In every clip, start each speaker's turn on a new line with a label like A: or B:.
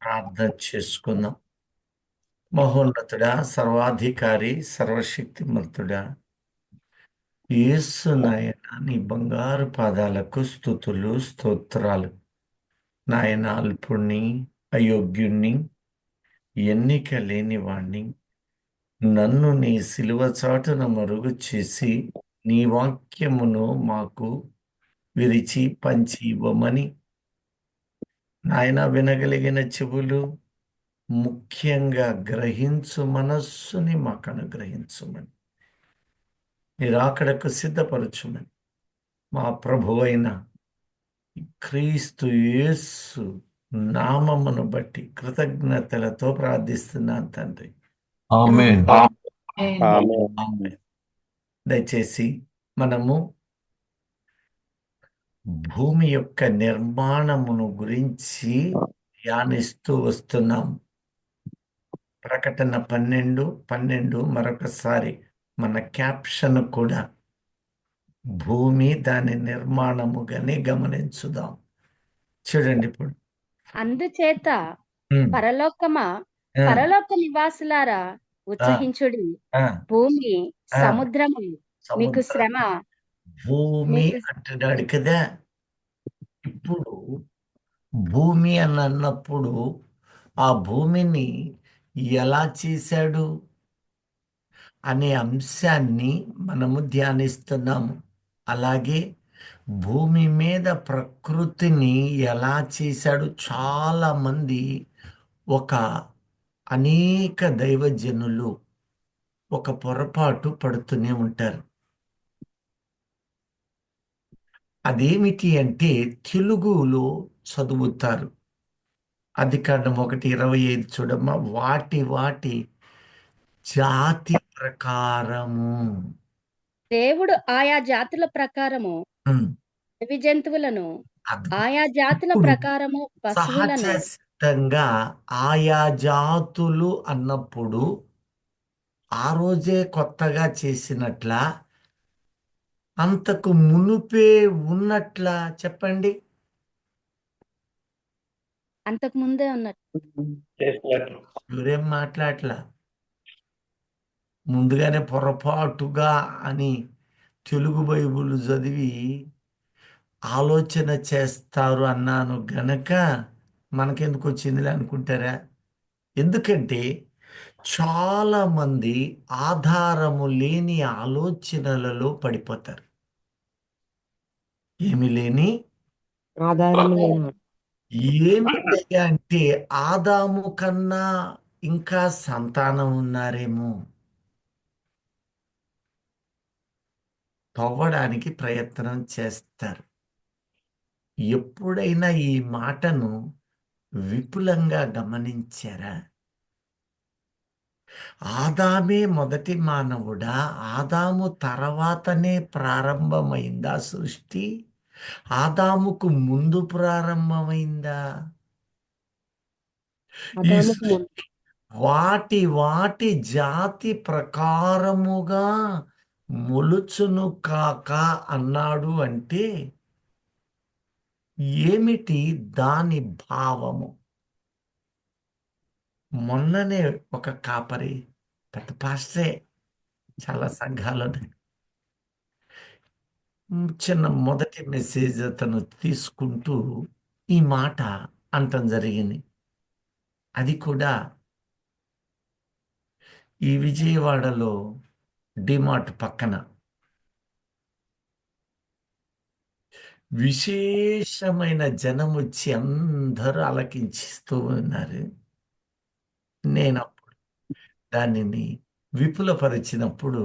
A: ప్రార్థన చేసుకుందాం. మహోన్నతుడా, సర్వాధికారి, సర్వశక్తిమంతుడా, యేసు నాయన, నీ బంగారు పాదాలకు స్తుతులు స్తోత్రాలు. నాయన, అల్పుణ్ణి, అయోగ్యుణ్ణి, ఎన్నిక లేని వాణ్ణి, నన్ను నీ సిలువ చాటున మరుగు చేసి నీ వాక్యమును మాకు విరిచి పంచి ఇవ్వమని, నాయన, వినగలిగిన చెవులు, ముఖ్యంగా గ్రహించు మనస్సుని మాకు అనుగ్రహించుమని, నిరాకడకు సిద్ధపరచుమని మా ప్రభువైన క్రీస్తు యేసు నామమును బట్టి కృతజ్ఞతలతో ప్రార్థిస్తున్నాను తండ్రి.
B: ఆమేన్.
A: ఆమేన్. దయచేసి మనము భూమి యొక్క నిర్మాణమును గురించి ధ్యానిస్తూ వస్తున్నాం. ప్రకటన 12:12 మరొకసారి మన క్యాప్షన్ కూడా భూమి దాని నిర్మాణముగానే గమనించుదాం. చూడండి ఇప్పుడు.
C: అందుచేత పరలోకమా, పరలోక నివాసులారా ఉత్సహించుడి. భూమి సముద్రము మీకు శ్రమ.
A: భూమి అంటున్నాడు కదా. ఇప్పుడు భూమి అని అన్నప్పుడు ఆ భూమిని ఎలా చేశాడు అనే అంశాన్ని మనము ధ్యానిస్తున్నాము. అలాగే భూమి మీద ప్రకృతిని ఎలా చేశాడు. చాలా మంది అనేక దైవజనులు ఒక పొరపాటు పడుతూనే ఉంటారు. అదేమిటి అంటే తెలుగులో చదువుతారు. ఆదికాండం 1:25 చూడమ్మా. వాటి వాటి జాతి ప్రకారము
C: దేవుడు ఆయా జాతుల ప్రకారము అడవి జంతువులను, ఆయా జాతుల ప్రకారము పశువులను.
A: సహజంగా ఆయా జాతులు అన్నప్పుడు ఆ రోజే కొత్తగా చేసినట్లా, అంతకు మునుపే ఉన్నట్లా చెప్పండి.
C: అంతకు ముందే ఉన్నట్టు.
A: ఎవరేం మాట్లాడలా. ముందుగానే పొరపాటుగా అని తెలుగు బైబిల్ చదివి ఆలోచన చేస్తారు అన్నాను గనక మనకెందుకు వచ్చిందిలే అనుకుంటారా? ఎందుకంటే చాలా మంది ఆధారము లేని ఆలోచనలలో పడిపోతారు. ఏమి లేని
D: ఆధారము లేని
A: ఏమిటి అంటే ఆదాము కన్నా ఇంకా సంతానం ఉన్నారేమో తవ్వడానికి ప్రయత్నం చేస్తారు. ఎప్పుడైనా ఈ మాటను విపులంగా గమనించారా? ఆదామే మొదటి మానవుడా? ఆదాము తర్వాతనే ప్రారంభమైందా సృష్టి? ఆదాముకు ముందు ప్రారంభమైందా? ఈ సృష్టి వాటి వాటి జాతి ప్రకారముగా మొలుచును కాక అన్నాడు అంటే ఏమిటి దాని భావము? మొన్ననే ఒక కాపరి, పెద్ద పాస్టరే, చాలా సంఘాలు చిన్న మొదటి మెసేజ్ అతను తీసుకుంటూ ఈ మాట అంటం జరిగింది. అది కూడా ఈ విజయవాడలో డిమార్ట్ పక్కన విశేషమైన జనం వచ్చి అందరూ ఆలకించిస్తూ ఉన్నారు. నేను అప్పుడు దానిని విపులపరిచినప్పుడు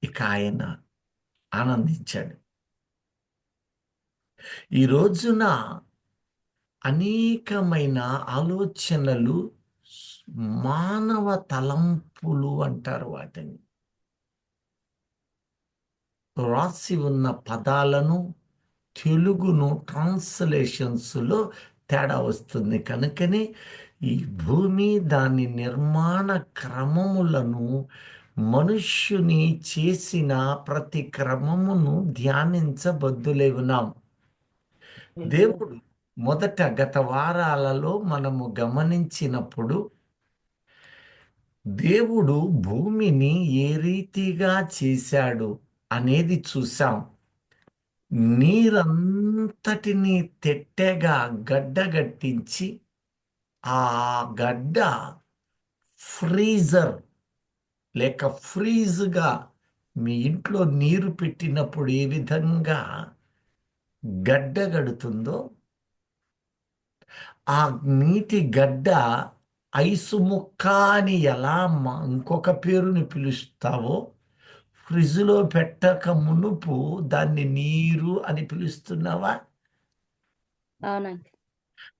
A: ఇక ఆయన ఆనందించాడు. ఈ రోజున అనేకమైన ఆలోచనలు, మానవ తలంపులు అంటారు వాటిని. రాసి ఉన్న పదాలను తెలుగును ట్రాన్స్లేషన్స్లో తేడా వస్తుంది. కనుకనే ఈ భూమి దాని నిర్మాణ క్రమములను, మనుష్యుని చేసిన ప్రతి క్రమమును ధ్యానించబద్దులే ఉన్నాం. దేవుడు మొదట గత వారాలలో మనము గమనించినప్పుడు దేవుడు భూమిని ఏ రీతిగా చేశాడు అనేది చూసాం. నీరంతటిని తెట్టెగా గడ్డగట్టించి ఆ గడ్డ ఫ్రీజర్ లేక ఫ్రీజ్గా మీ ఇంట్లో నీరు పెట్టినప్పుడు ఏ విధంగా గడ్డగడుతుందో ఆ నీటి గడ్డ ఐసు ముక్క అని ఎలా ఇంకొక పేరుని పిలుస్తావో ఫ్రిడ్జ్లో పెట్టక మునుపు దాన్ని నీరు అని పిలుస్తున్నావా?
C: అవునండి.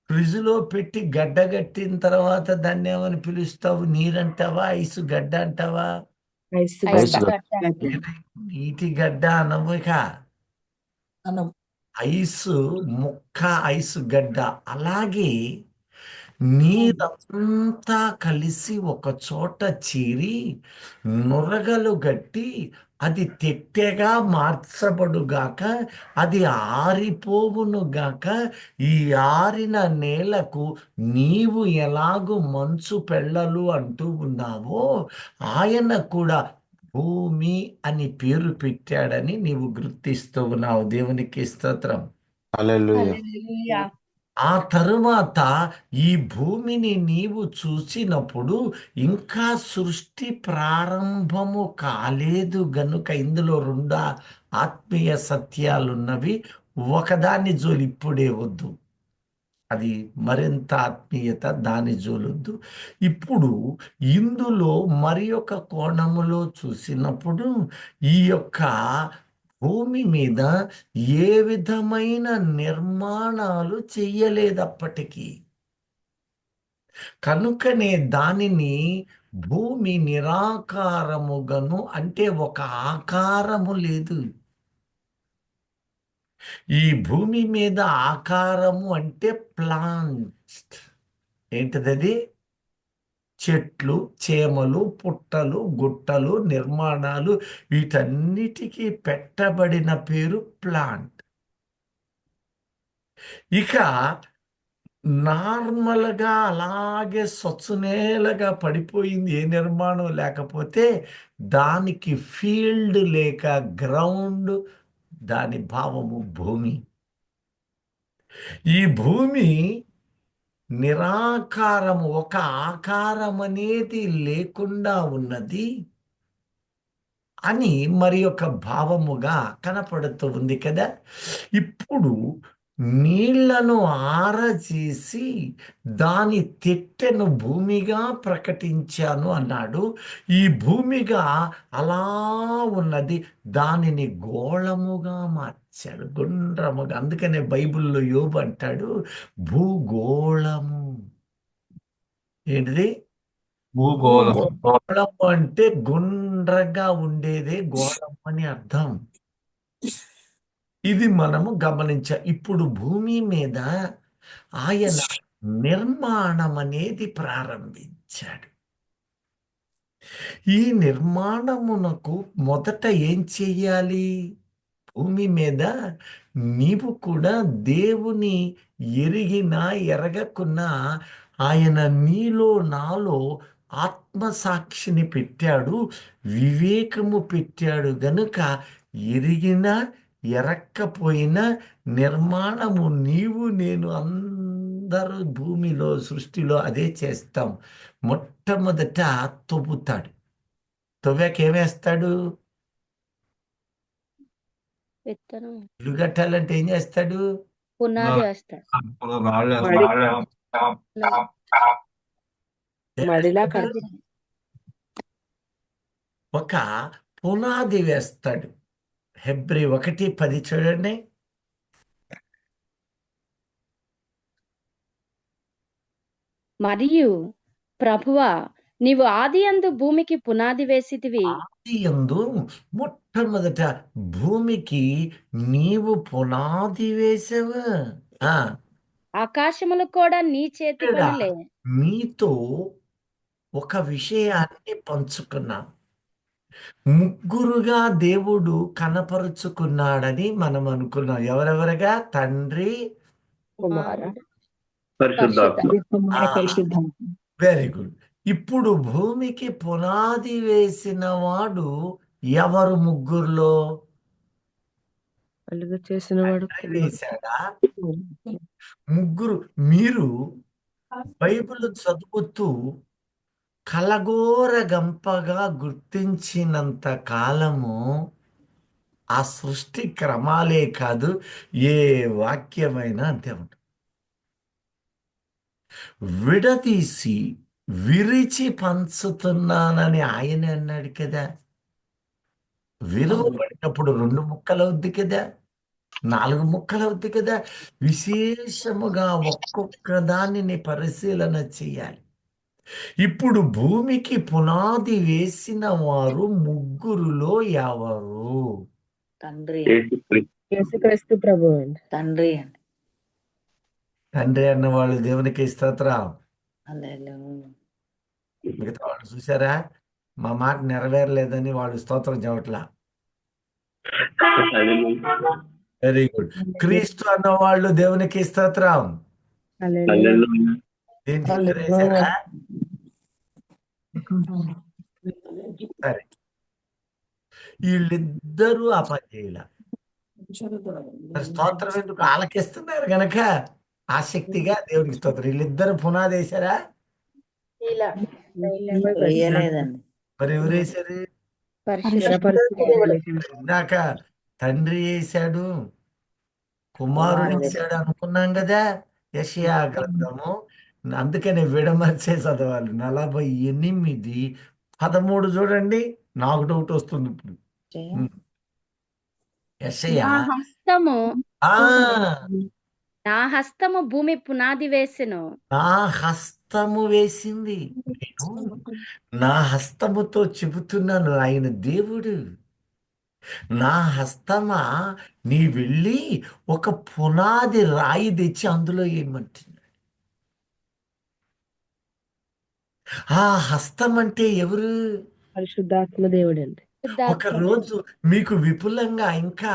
A: ఫ్రిడ్జ్లో పెట్టి గడ్డగట్టిన తర్వాత దాన్ని ఏమని పిలుస్తావు? నీరంటావా, ఐసు గడ్డ అంటావా?
D: ఐస్
C: ఐస్
D: గడ్డ.
C: గడ్డ.
A: నీటి గడ్డ అనవుక,
D: అనం.
A: ఐసు ముక్క, ఐసు గడ్డ. అలాగే నీరంతా కలిసి ఒక చోట చేరి నురగలు గట్టి అది తెట్టెగా మార్చబడుగాక, అది ఆరిపోవునుగాక. ఈ ఆరిన నేలకు నీవు ఎలాగు మంచు పెళ్ళలు అంటూ ఉన్నావో ఆయన కూడా భూమి అని పేరు పెట్టాడని నీవు గుర్తిస్తూ ఉన్నావు. దేవునికి స్తోత్రం.
B: హల్లెలూయా.
C: హల్లెలూయా.
A: ఆ తరువాత ఈ భూమిని నీవు చూసినప్పుడు ఇంకా సృష్టి ప్రారంభము కాలేదు గనుక ఇందులో రెండు ఆత్మీయ సత్యాలున్నవి. ఒకదాన్ని జోలి ఇప్పుడే వద్దు, అది మరింత ఆత్మీయత, దాని జోలొద్దు. ఇప్పుడు ఇందులో మరి ఒక కోణములో చూసినప్పుడు ఈ యొక్క భూమి మీద ఏ విధమైన నిర్మాణాలు చెయ్యలేదప్పటికీ. కనుకనే దానిని భూమి నిరాకారముగను, అంటే ఒక ఆకారము లేదు. ఈ భూమి మీద ఆకారము అంటే ప్లాంట్. ఏంటిదది? చెట్లు, చేమలు, పుట్టలు, గుట్టలు, నిర్మాణాలు, వీటన్నిటికీ పెట్టబడిన పేరు ప్లాంట్. ఇక నార్మల్గా అలాగే స్వచ్ఛనేలగా పడిపోయింది, ఏ నిర్మాణం లేకపోతే. దానికి ఫీల్డ్ లేక గ్రౌండ్, దాని భావము భూమి. ఈ భూమి నిరాకారము, ఒక ఆకారం అనేది లేకుండా ఉన్నది అని మరి ఒక భావముగా కనపడుతూ ఉంది కదా. ఇప్పుడు నీళ్లను ఆరజేసి దాని తిట్టెను భూమిగా ప్రకటించాను అన్నాడు. ఈ భూమిగా అలా ఉన్నది, దానిని గోళముగా మార్చాడు, గుండ్రముగా. అందుకనే బైబిల్లో యోబు అంటాడు భూగోళము. ఏంటిది?
B: భూగోళం.
A: గోళము అంటే గుండ్రగా ఉండేదే గోళం అని అర్థం. ఇది మనము ఇప్పుడు భూమి మీద ఆయన నిర్మాణం అనేది ప్రారంభించాడు. ఈ నిర్మాణమునకు మొదట ఏం చెయ్యాలి? భూమి మీద నీవు కూడా దేవుని ఎరిగినా ఎరగకున్నా ఆయన నీలో నాలో ఆత్మసాక్షిని పెట్టాడు, వివేకము పెట్టాడు. గనుక ఎరిగినా ఎరక్కపోయినా నిర్మాణము నీవు నేను అందరూ భూమిలో సృష్టిలో అదే చేస్తాం. మొట్టమొదట తవ్వుతాడు. తవ్వాక ఏమేస్తాడు?
C: విత్తనం.
A: ఇల్లు కట్టాలంటే ఏం చేస్తాడు?
C: పునాది వేస్తాడు.
D: మడిలా
A: వేస్తాడు? ఒక పునాది వేస్తాడు. హెబ్రీ 1:10 చూడండి.
C: మరియు ప్రభువా, నీవు ఆదియందు భూమికి పునాది వేసితివి.
A: ఆదియందు మొట్టమొదట భూమికి నీవు పునాది వేసావు.
C: ఆకాశములు కూడా నీ చేతి
A: ఇక్కడ
C: పనులే.
A: మీతో ఒక విషయాన్ని పంచుకున్నాం. ముగ్గురుగా దేవుడు కనపరుచుకున్నాడని మనం అనుకున్నాం. ఎవరెవరుగా? తండ్రి,
D: కుమార
B: పరిశుద్ధాత్మ
D: కుమార పరిశుద్ధాత్మ
A: వెరీ గుడ్. ఇప్పుడు భూమికి పునాది వేసిన వాడు ఎవరు ముగ్గురులో?
D: కలుగ చేసిన వాడు
A: తండ్రి వేశాడా? ముగ్గురు. మీరు బైబిల్ చదువుతూ కలగోర గంపగా గుర్తించినంత కాలము ఆ సృష్టి క్రమాలే కాదు, ఏ వాక్యమైనా అంతే ఉంటుంది. విడదీసి విరిచి పంచుతున్నానని ఆయన అన్నాడు కదా. విరువబడినప్పుడు 2 ముక్కలు అవుద్ది కదా, 4 ముక్కలు అవుద్ది కదా. విశేషముగా ఒక్కొక్క దానిని పరిశీలన చేయాలి. ఇప్పుడు భూమికి పునాది వేసిన వారు ముగ్గురులో ఎవరు?
E: తండ్రి
D: యేసుక్రీస్తు ప్రభు అండి.
E: తండ్రి అండి.
A: తండ్రి అన్నవాళ్ళు దేవునికి స్తోత్రం.
E: హల్లెలూయా.
A: మిగతా వాళ్ళు చూసారా, మా మాట నెరవేరలేదని వాళ్ళు స్తోత్రం చెప్పట్లా. Very good. క్రీస్తు అన్నవాళ్ళు దేవునికి స్తోత్రం.
D: హల్లెలూయా.
A: దీన్ని చెప్పేశారా? సరే, వీళ్ళిద్దరూ ఆ పని చేయాల. మరి స్తోత్రం ఎందుకు? ఆలకిస్తున్నారు గనక ఆసక్తిగా దేవునికి స్తోత్రం. వీళ్ళిద్దరు పునాది వేశారా?
C: ఇలా
E: వేయలేదండి.
A: మరి ఎవరు వేశారు?
C: పరిశుద్ధ
A: ఇందాక తండ్రి వేశాడు, కుమారుడు వేశాడు అనుకున్నాం కదా. యెషయా గ్రంథము అందుకనే విడమర్చే చదవాలి. 48:13 చూడండి. నాకు డౌట్ వస్తుంది ఇప్పుడు. యెషయా
C: నా హస్తము
A: ఆ
C: నా హస్తము భూమి పునాది వేసెను.
A: నా హస్తము వేసింది. నేను నా హస్తముతో చెబుతున్నాను, ఆయన దేవుడు. నా హస్తమా, నీ వెళ్ళి ఒక పునాది రాయి తెచ్చి అందులో ఏమంటున్నాడు. ఆ హస్తం అంటే ఎవరు?
D: పరిశుద్ధాత్మ దేవుడు అండి.
A: ఒక రోజు మీకు విపులంగా ఇంకా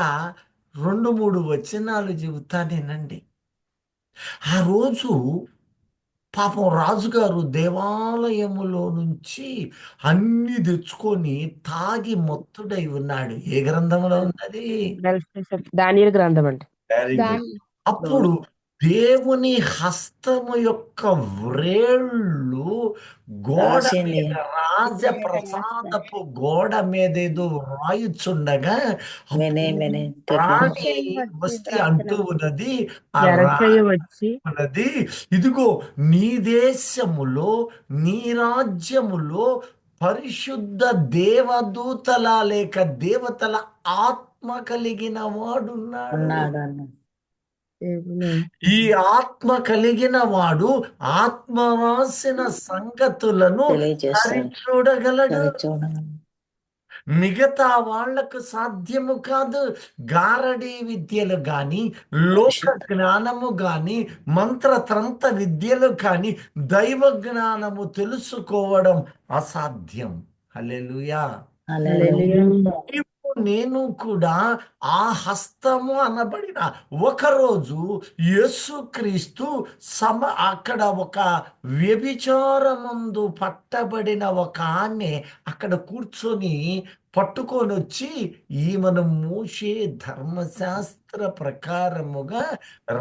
A: 2-3 వచనాలు చెబుతానేనండి. ఆ రోజు పాపం రాజుగారు దేవాలయములో నుంచి అన్ని తెచ్చుకొని తాగి మత్తుడై ఉన్నాడు. ఏ గ్రంథంలో ఉన్నది?
D: దానియేలు గ్రంథం అండి.
A: Very good. అప్పుడు దేవుని హస్తము యొక్క వ్రేళ్ళు గోడ
E: రాసింది.
A: మీద, రాజప్రసాదపు గోడ మీద ఏదో రాయుచుండగా
E: మెనే
A: రాణి వస్తే అంటూ ఉన్నది, ఆ
D: ఎరచయ్య వచ్చి
A: ఉన్నది, ఇదిగో నీ దేశములో నీ రాజ్యములో పరిశుద్ధ దేవదూతల లేక దేవతల ఆత్మ కలిగిన వాడున్నాడు.
E: ఉన్నాడు అన్న.
A: ఈ ఆత్మ కలిగిన వాడు ఆత్మ రాసిన సంగతులను
E: తెలియజేస్తాడు.
A: చూడగలడు.
E: చూడగలను.
A: మిగతా వాళ్లకు సాధ్యము కాదు. గారడీ విద్యలు గాని, లోక జ్ఞానము గాని, మంత్రతంత్ర విద్యలు కానీ దైవ జ్ఞానము తెలుసుకోవడం అసాధ్యం. హల్లెలూయా.
E: హల్లెలూయా.
A: ఇప్పుడు నేను కూడా ఆ హస్తము అనబడిన ఒకరోజు యేసుక్రీస్తు అక్కడ ఒక వ్యభిచారమందు పట్టబడిన ఒక ఆమె అక్కడ కూర్చొని పట్టుకొని వచ్చి ఈమెను మోషే ధర్మశాస్త్ర ప్రకారముగా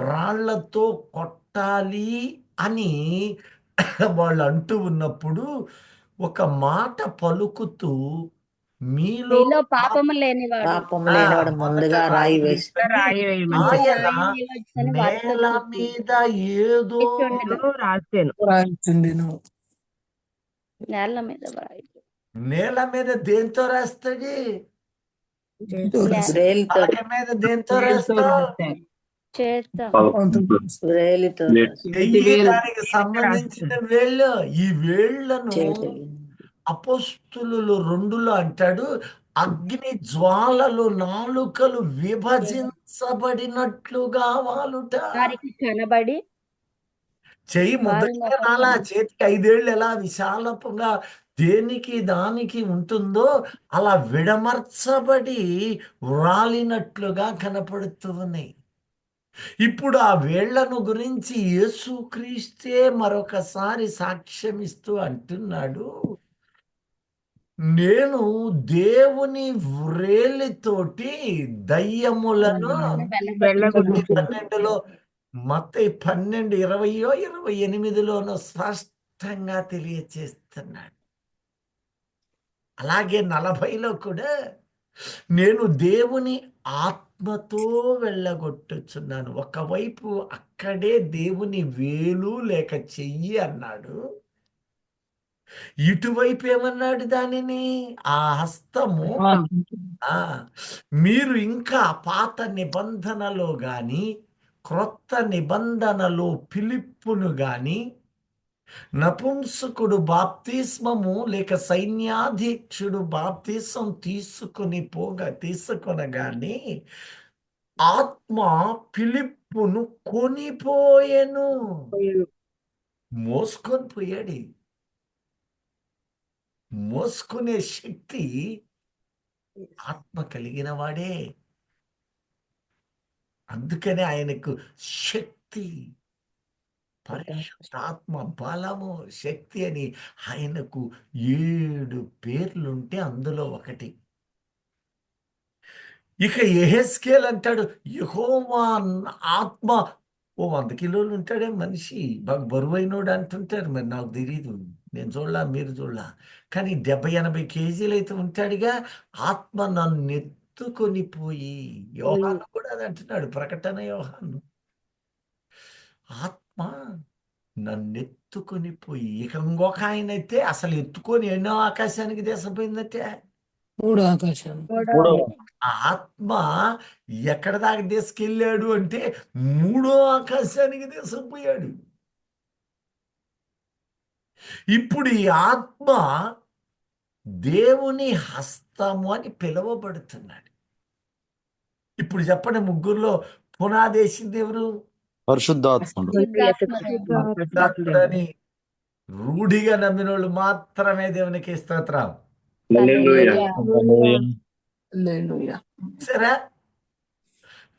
A: రాళ్లతో కొట్టాలి అని వాళ్ళు అంటూ ఉన్నప్పుడు ఒక మాట పలుకుతూ, మీలో
C: మీలో పాపము లేనివాడు
E: పాపం లేనివాడు ముందుగా రాయి వేసి
D: రాయి వేయమని
A: ఆయన
C: రాయి వేయవచ్చని వారితో
A: నేల
C: చెప్పి
A: మీద ఏదో
D: రాసాను.
C: నేల మీద వ్రాయి.
A: నేల మీద దేంతో రాస్తాడు?
E: వ్రేలితో
A: పలక మీద దేంతో రాస్తావు?
C: చేత్తో.
E: వ్రేలితో
A: చెయ్యి దానికి సంబంధించిన వేళ్ళు. ఈ వేళ్లను
E: చేతులు.
A: అపోస్తులు 2లో అంటాడు, అగ్ని జ్వాలలు నాలుకలు విభజించబడినట్లుగా వాలుట.
C: వారికి కనబడి
A: చెయ్యి
C: వారి
A: ముద్రగా రాలా, చేతికి 5 ఏళ్ళు ఎలా విశాలపుగా దేనికి దానికి ఉంటుందో అలా విడమర్చబడి వ్రాలినట్లుగా కనపడుతూ ఉన్నాయి. ఇప్పుడు ఆ వేళ్లను గురించి యేసుక్రీస్తే మరొకసారి సాక్ష్యం ఇస్తూ అంటున్నాడు, నేను దేవుని వ్రేలితోటి దయ్యములను
D: వెళ్ళగొట్టుచు
A: 12లో మత్తయి 12:20 28లోనో స్పష్టంగా తెలియచేస్తున్నాడు. అలాగే 40లో కూడా నేను దేవుని ఆత్మతో వెళ్ళగొట్టుచున్నాను. ఒకవైపు అక్కడే దేవుని వేలు లేక చెయ్యి అన్నాడు, ఇటువైపు ఏమన్నాడు దానిని, ఆ హస్తము. ఆ మీరు ఇంకా పాత నిబంధనలో గాని క్రొత్త నిబంధనలో ఫిలిప్పును గాని నపుంసకుడు బాప్తిస్మము లేక సైన్యాధీక్షుడు బాప్తిసం తీసుకొనగాని ఆత్మ ఫిలిప్పును కొనిపోయెను. మోసుకొని పోయాడు. మోసుకునే శక్తి ఆత్మ కలిగిన వాడే. అందుకనే ఆయనకు శక్తి, పరిశుద్ధాత్మ బలము, శక్తి అని ఆయనకు 7 పేర్లుంటే అందులో ఒకటి. ఇక యెహెజ్కేలు అంటాడు, యెహోవా ఆత్మ. 100 కిలోలు ఉంటాడే మనిషి, బాగా బరువైనోడు అంటుంటారు. మరి నాకు తెలీదు, నేను చూడలా, మీరు చూడలా. కానీ 70-80 కేజీలు అయితే ఉంటాడుగా. ఆత్మ నన్ను ఎత్తుకొని పోయి, యోహాను కూడా అది అంటున్నాడు, ప్రకటన యోహాను, ఆత్మ నన్నెత్తుకొని పోయి. ఇక ఇంకొక ఆయన అయితే అసలు ఎత్తుకొని ఎన్నో ఆకాశానికి తీసుకుపోయిందంటే,
E: 3 ఆకాశం.
A: ఆ ఆత్మ ఎక్కడ దాకా తీసుకెళ్ళాడు అంటే 3వ ఆకాశానికి తీసుకుపోయాడు. ఇప్పుడు ఈ ఆత్మ దేవుని హస్తము అని పిలువబడుతున్నాడు. ఇప్పుడు చెప్పండి, ముగ్గురులో పునాదేసింది ఎవరు?
F: పరిశుద్ధాత్ముడు.
A: పరిశుద్ధాత్ముడని రూఢిగా నమ్మిన వాళ్ళు మాత్రమే దేవునికి స్తోత్రం.
B: హల్లెలూయా.
A: సరే,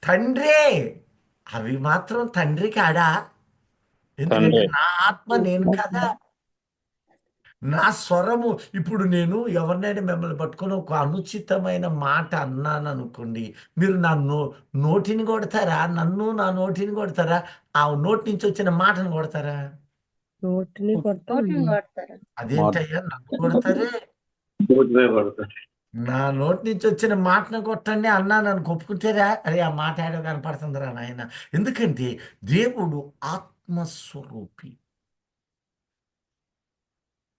A: తండ్రే, అవి మాత్రం తండ్రి కాడా? ఎందుకంటే
F: తండ్రే.
A: నా ఆత్మ నేను కదా, నా స్వరము. ఇప్పుడు నేను ఎవరినైనా మిమ్మల్ని పట్టుకొని ఒక అనుచితమైన మాట అన్నాను అనుకోండి, మీరు నా నోటిని కొడతారా? నన్ను నా నోటిని కొడతారా? ఆ నోటి నుంచి వచ్చిన మాటను కొడతారా?
D: నోటిని కొడతాం.
A: అదేంటయ్యా, నన్ను కొడతారే?
B: బూడిదే పడతారు.
A: నా నోటి నుంచి వచ్చిన మాటను కొట్టండి అన్నాను అని ఒప్పుకుంటారా? అరే, ఆ మాట ఏడో కనపడుతుందిరా నాయన. ఎందుకంటే దేవుడు ఆత్మస్వరూపి,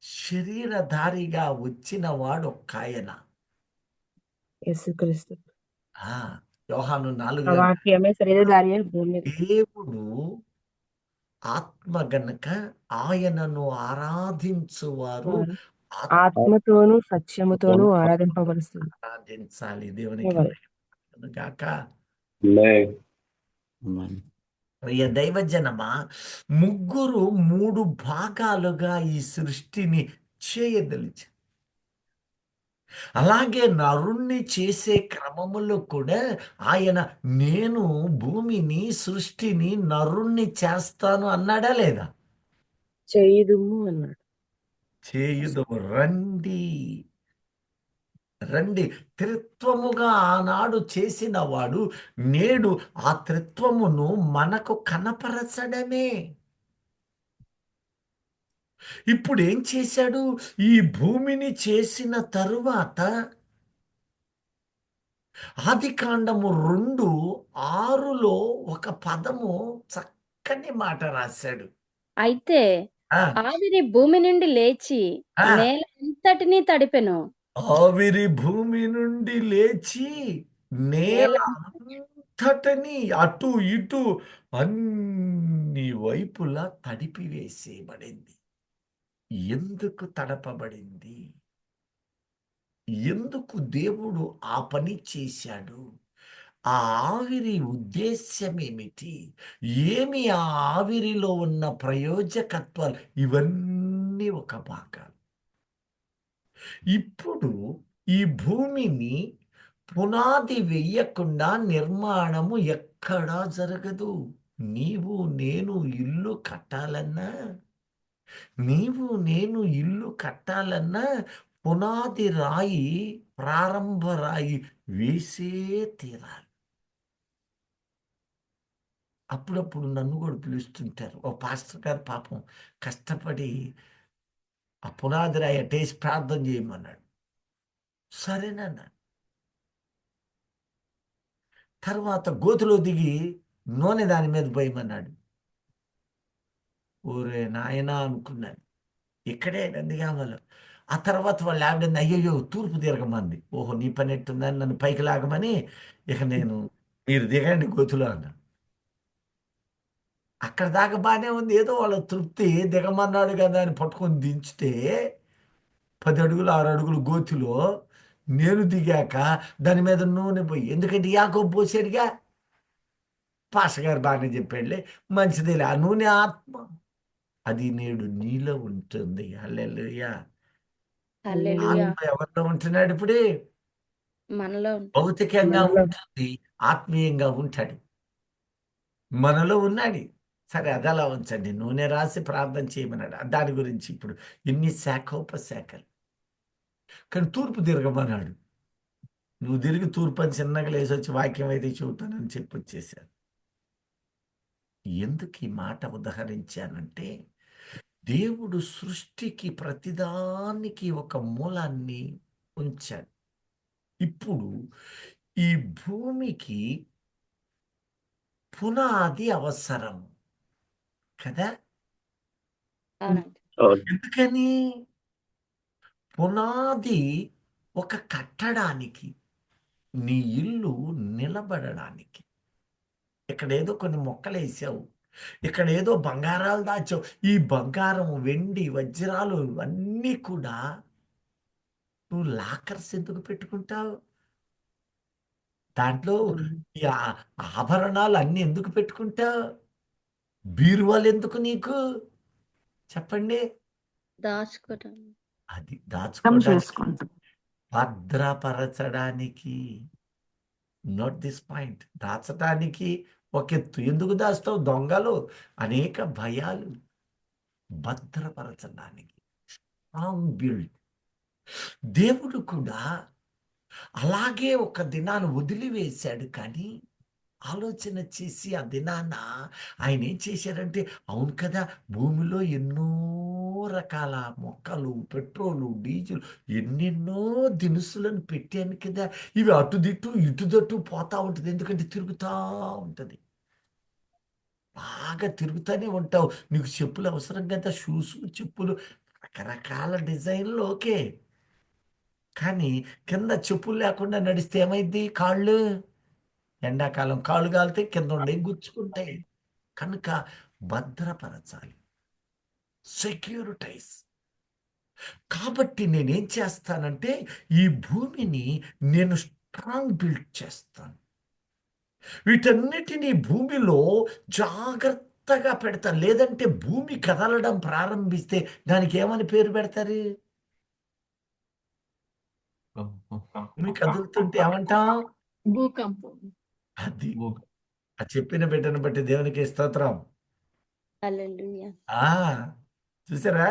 A: శరీరధారిగా వచ్చిన వాడు ఒక్క ఆయన.
D: యేసుక్రీస్తు
A: యోహాను
D: ఆ
A: 4
D: వాక్యమే శరీరధారి అని భూమి మీద.
A: దేవుడు ఆత్మ గనక ఆయనను ఆరాధించువారు
D: ఆత్మతోను సత్యముతోను ఆరాధింపబడుతుంది.
A: ఆరాధించాలి. దేవునికి
D: ఎవరు?
A: మహిమ గాక.
F: ఆమేన్.
A: ప్రియ దైవజనమా, ముగ్గురు 3 భాగాలుగా ఈ సృష్టిని చేయదలిచారు. అలాగే నరుణ్ణి చేసే క్రమములో కూడా ఆయన నేను భూమిని సృష్టిని నరుణ్ణి చేస్తాను అన్నాడా లేదా?
D: చేయుదుము అన్నాడు.
A: చేయుదుము, రండి రండి. త్రిత్వముగా ఆనాడు చేసిన వాడు నేడు ఆ త్రిత్వమును మనకు కనపరచడమే. ఇప్పుడు ఏం చేశాడు? ఈ భూమిని చేసిన తరువాత ఆదికాండము 2:6లో ఒక పదము, చక్కని మాట రాశాడు.
C: అయితే
A: ఆ,
C: ఆవిరి భూమి నుండి లేచి
A: ఆ,
C: నేల అంతటినీ తడిపెను.
A: ఆవిరి భూమి నుండి లేచి నేల అంతటని అటు ఇటు అన్ని వైపులా తడిపివేసేయబడింది. ఎందుకు తడపబడింది? ఎందుకు దేవుడు ఆ పని చేశాడు? ఆ ఆవిరి ఉద్దేశ్యం ఏమిటి? ఏమి ఆ ఆవిరిలో ఉన్న ప్రయోజకత్వాలు? ఇవన్నీ ఒక భాగం. ఇప్పుడు ఈ భూమిని పునాది వెయ్యకుండా నిర్మాణము ఎక్కడా జరగదు. నీవు నేను ఇల్లు కట్టాలన్నా నీవు నేను ఇల్లు కట్టాలన్నా పునాది రాయి, ప్రారంభ రాయి వేసే తీరాలి. అప్పుడప్పుడు నన్ను కూడా పిలుస్తుంటారు. ఓ పాస్టర్ గారు పాపం కష్టపడి ఆ పునాది రాయి అటేసి ప్రార్థన చేయమన్నాడు. సరేనన్నాడు. తర్వాత గోతులో దిగి నూనె దాని మీద పోయమన్నాడు. ఓరే నాయనా అనుకున్నాను. ఇక్కడే నందిగామలో. ఆ తర్వాత వాళ్ళు ఆవిడని అయ్యయ్యో తూర్పు తిరగమంది. ఓహో నీ పని ఎట్టుందని నన్ను పైకి లాగమని ఇక నేను మీరు దిగండి గోతులో అన్నాను. అక్కడ దాకా బాగానే ఉంది. ఏదో వాళ్ళ తృప్తి, దిగమన్నాడు కదా అని పట్టుకొని దించితే 10 అడుగులు 6 అడుగులు గోతులో నేను దిగాక దాని మీద నూనె పోయి, ఎందుకంటే యాకోబు పోసాడుగా. పాస్టర్ గారు బాగానే చెప్పాడులే, మంచిదేలే. ఆ నూనె ఆత్మ, అది నేడు నీలో ఉంటుంది. హల్లెలూయా.
C: హల్లెలూయా.
A: ఆత్మ ఎవరిలో ఉంటున్నాడు ఇప్పుడు?
C: మనలో ఉంటుంది.
A: భౌతికంగా
D: మనలో.
A: ఉంటుంది, ఆత్మీయంగా ఉంటాడు. మనలో ఉన్నాడు. సరే అది అలా ఉంచండి. నూనె రాసి ప్రార్థన చేయమన్నాడు. దాని గురించి ఇప్పుడు ఎన్ని శాఖోపశాఖలు. కానీ తూర్పు తిరగమన్నాడు. నువ్వు తిరిగి తూర్పు అని చిన్నగా లేచి వచ్చి వాక్యం అయితే చెబుతానని చెప్పి వచ్చేసాను. ఎందుకు ఈ మాట ఉదహరించానంటే, దేవుడు సృష్టికి ప్రతిదానికి ఒక మూలాన్ని ఉంచాడు. ఇప్పుడు ఈ భూమికి పునాది అవసరం కదా.
C: అవునండి.
B: అవును.
A: ఎందుకని? పునాది ఒక కట్టడానికి, నీ ఇల్లు నిలబడడానికి. ఇక్కడ ఏదో కొన్ని మొక్కలు వేసావు, ఇక్కడ ఏదో బంగారాలు దాచావు. ఈ బంగారం, వెండి, వజ్రాలు ఇవన్నీ కూడా నువ్వు లాకర్స్ ఎందుకు పెట్టుకుంటావు? దాంట్లో ఈ ఆభరణాలు అన్ని ఎందుకు పెట్టుకుంటావు? బీరువాలు ఎందుకు నీకు? చెప్పండి.
C: దాచుకోవటం.
A: అది
B: అర్థం
A: దాచుకోవడానికి,
B: చేసుకుంటాం.
A: భద్రపరచడానికి. Note this point. దాచడానికి ఒక ఎత్తు. ఎందుకు దాస్తావు? దొంగలు, అనేక భయాలు. భద్రపరచడానికి, స్ట్రాంగ్ బిల్డ్. దేవుడు కూడా అలాగే ఒక దినాన్ని వదిలివేశాడు. కానీ ఆలోచన చేసి ఆ దినాన ఆయన ఏం చేశారంటే, అవును కదా, భూమిలో ఎన్నో రకాల మొక్కలు, పెట్రోలు, డీజిల్, ఎన్నెన్నో దినుసులను పెట్టాను కదా. ఇవి అటు దిట్టు ఇటు దట్టు పోతా ఉంటుంది. ఎందుకంటే తిరుగుతూ ఉంటుంది. బాగా తిరుగుతూనే ఉంటావు. నీకు చెప్పులు అవసరం కదా, షూస్, చెప్పులు, రకరకాల డిజైన్లు ఓకే. కానీ కింద చెప్పులు లేకుండా నడిస్తే ఏమైంది? కాళ్ళు, ఎండాకాలం కాళ్ళు కాలితే కింద ఉండే గుచ్చుకుంటాయి. కనుక భద్రపరచాలి, సెక్యూరిటైజ్. కాబట్టి నేనేం చేస్తానంటే, ఈ భూమిని నేను స్ట్రాంగ్ బిల్డ్ చేస్తాను. వీటన్నిటినీ భూమిలో జాగ్రత్తగా పెడతాను. లేదంటే భూమి కదలడం ప్రారంభిస్తే దానికి ఏమని పేరు పెడతారు? భూమి కదులుతుంటే ఏమంటాం?
C: భూకంపం.
A: అది ఆ చెప్పిన బిడ్డను బట్టి దేవునికి స్తోత్రం.
C: హల్లెలూయా.
A: ఆ చూసారా,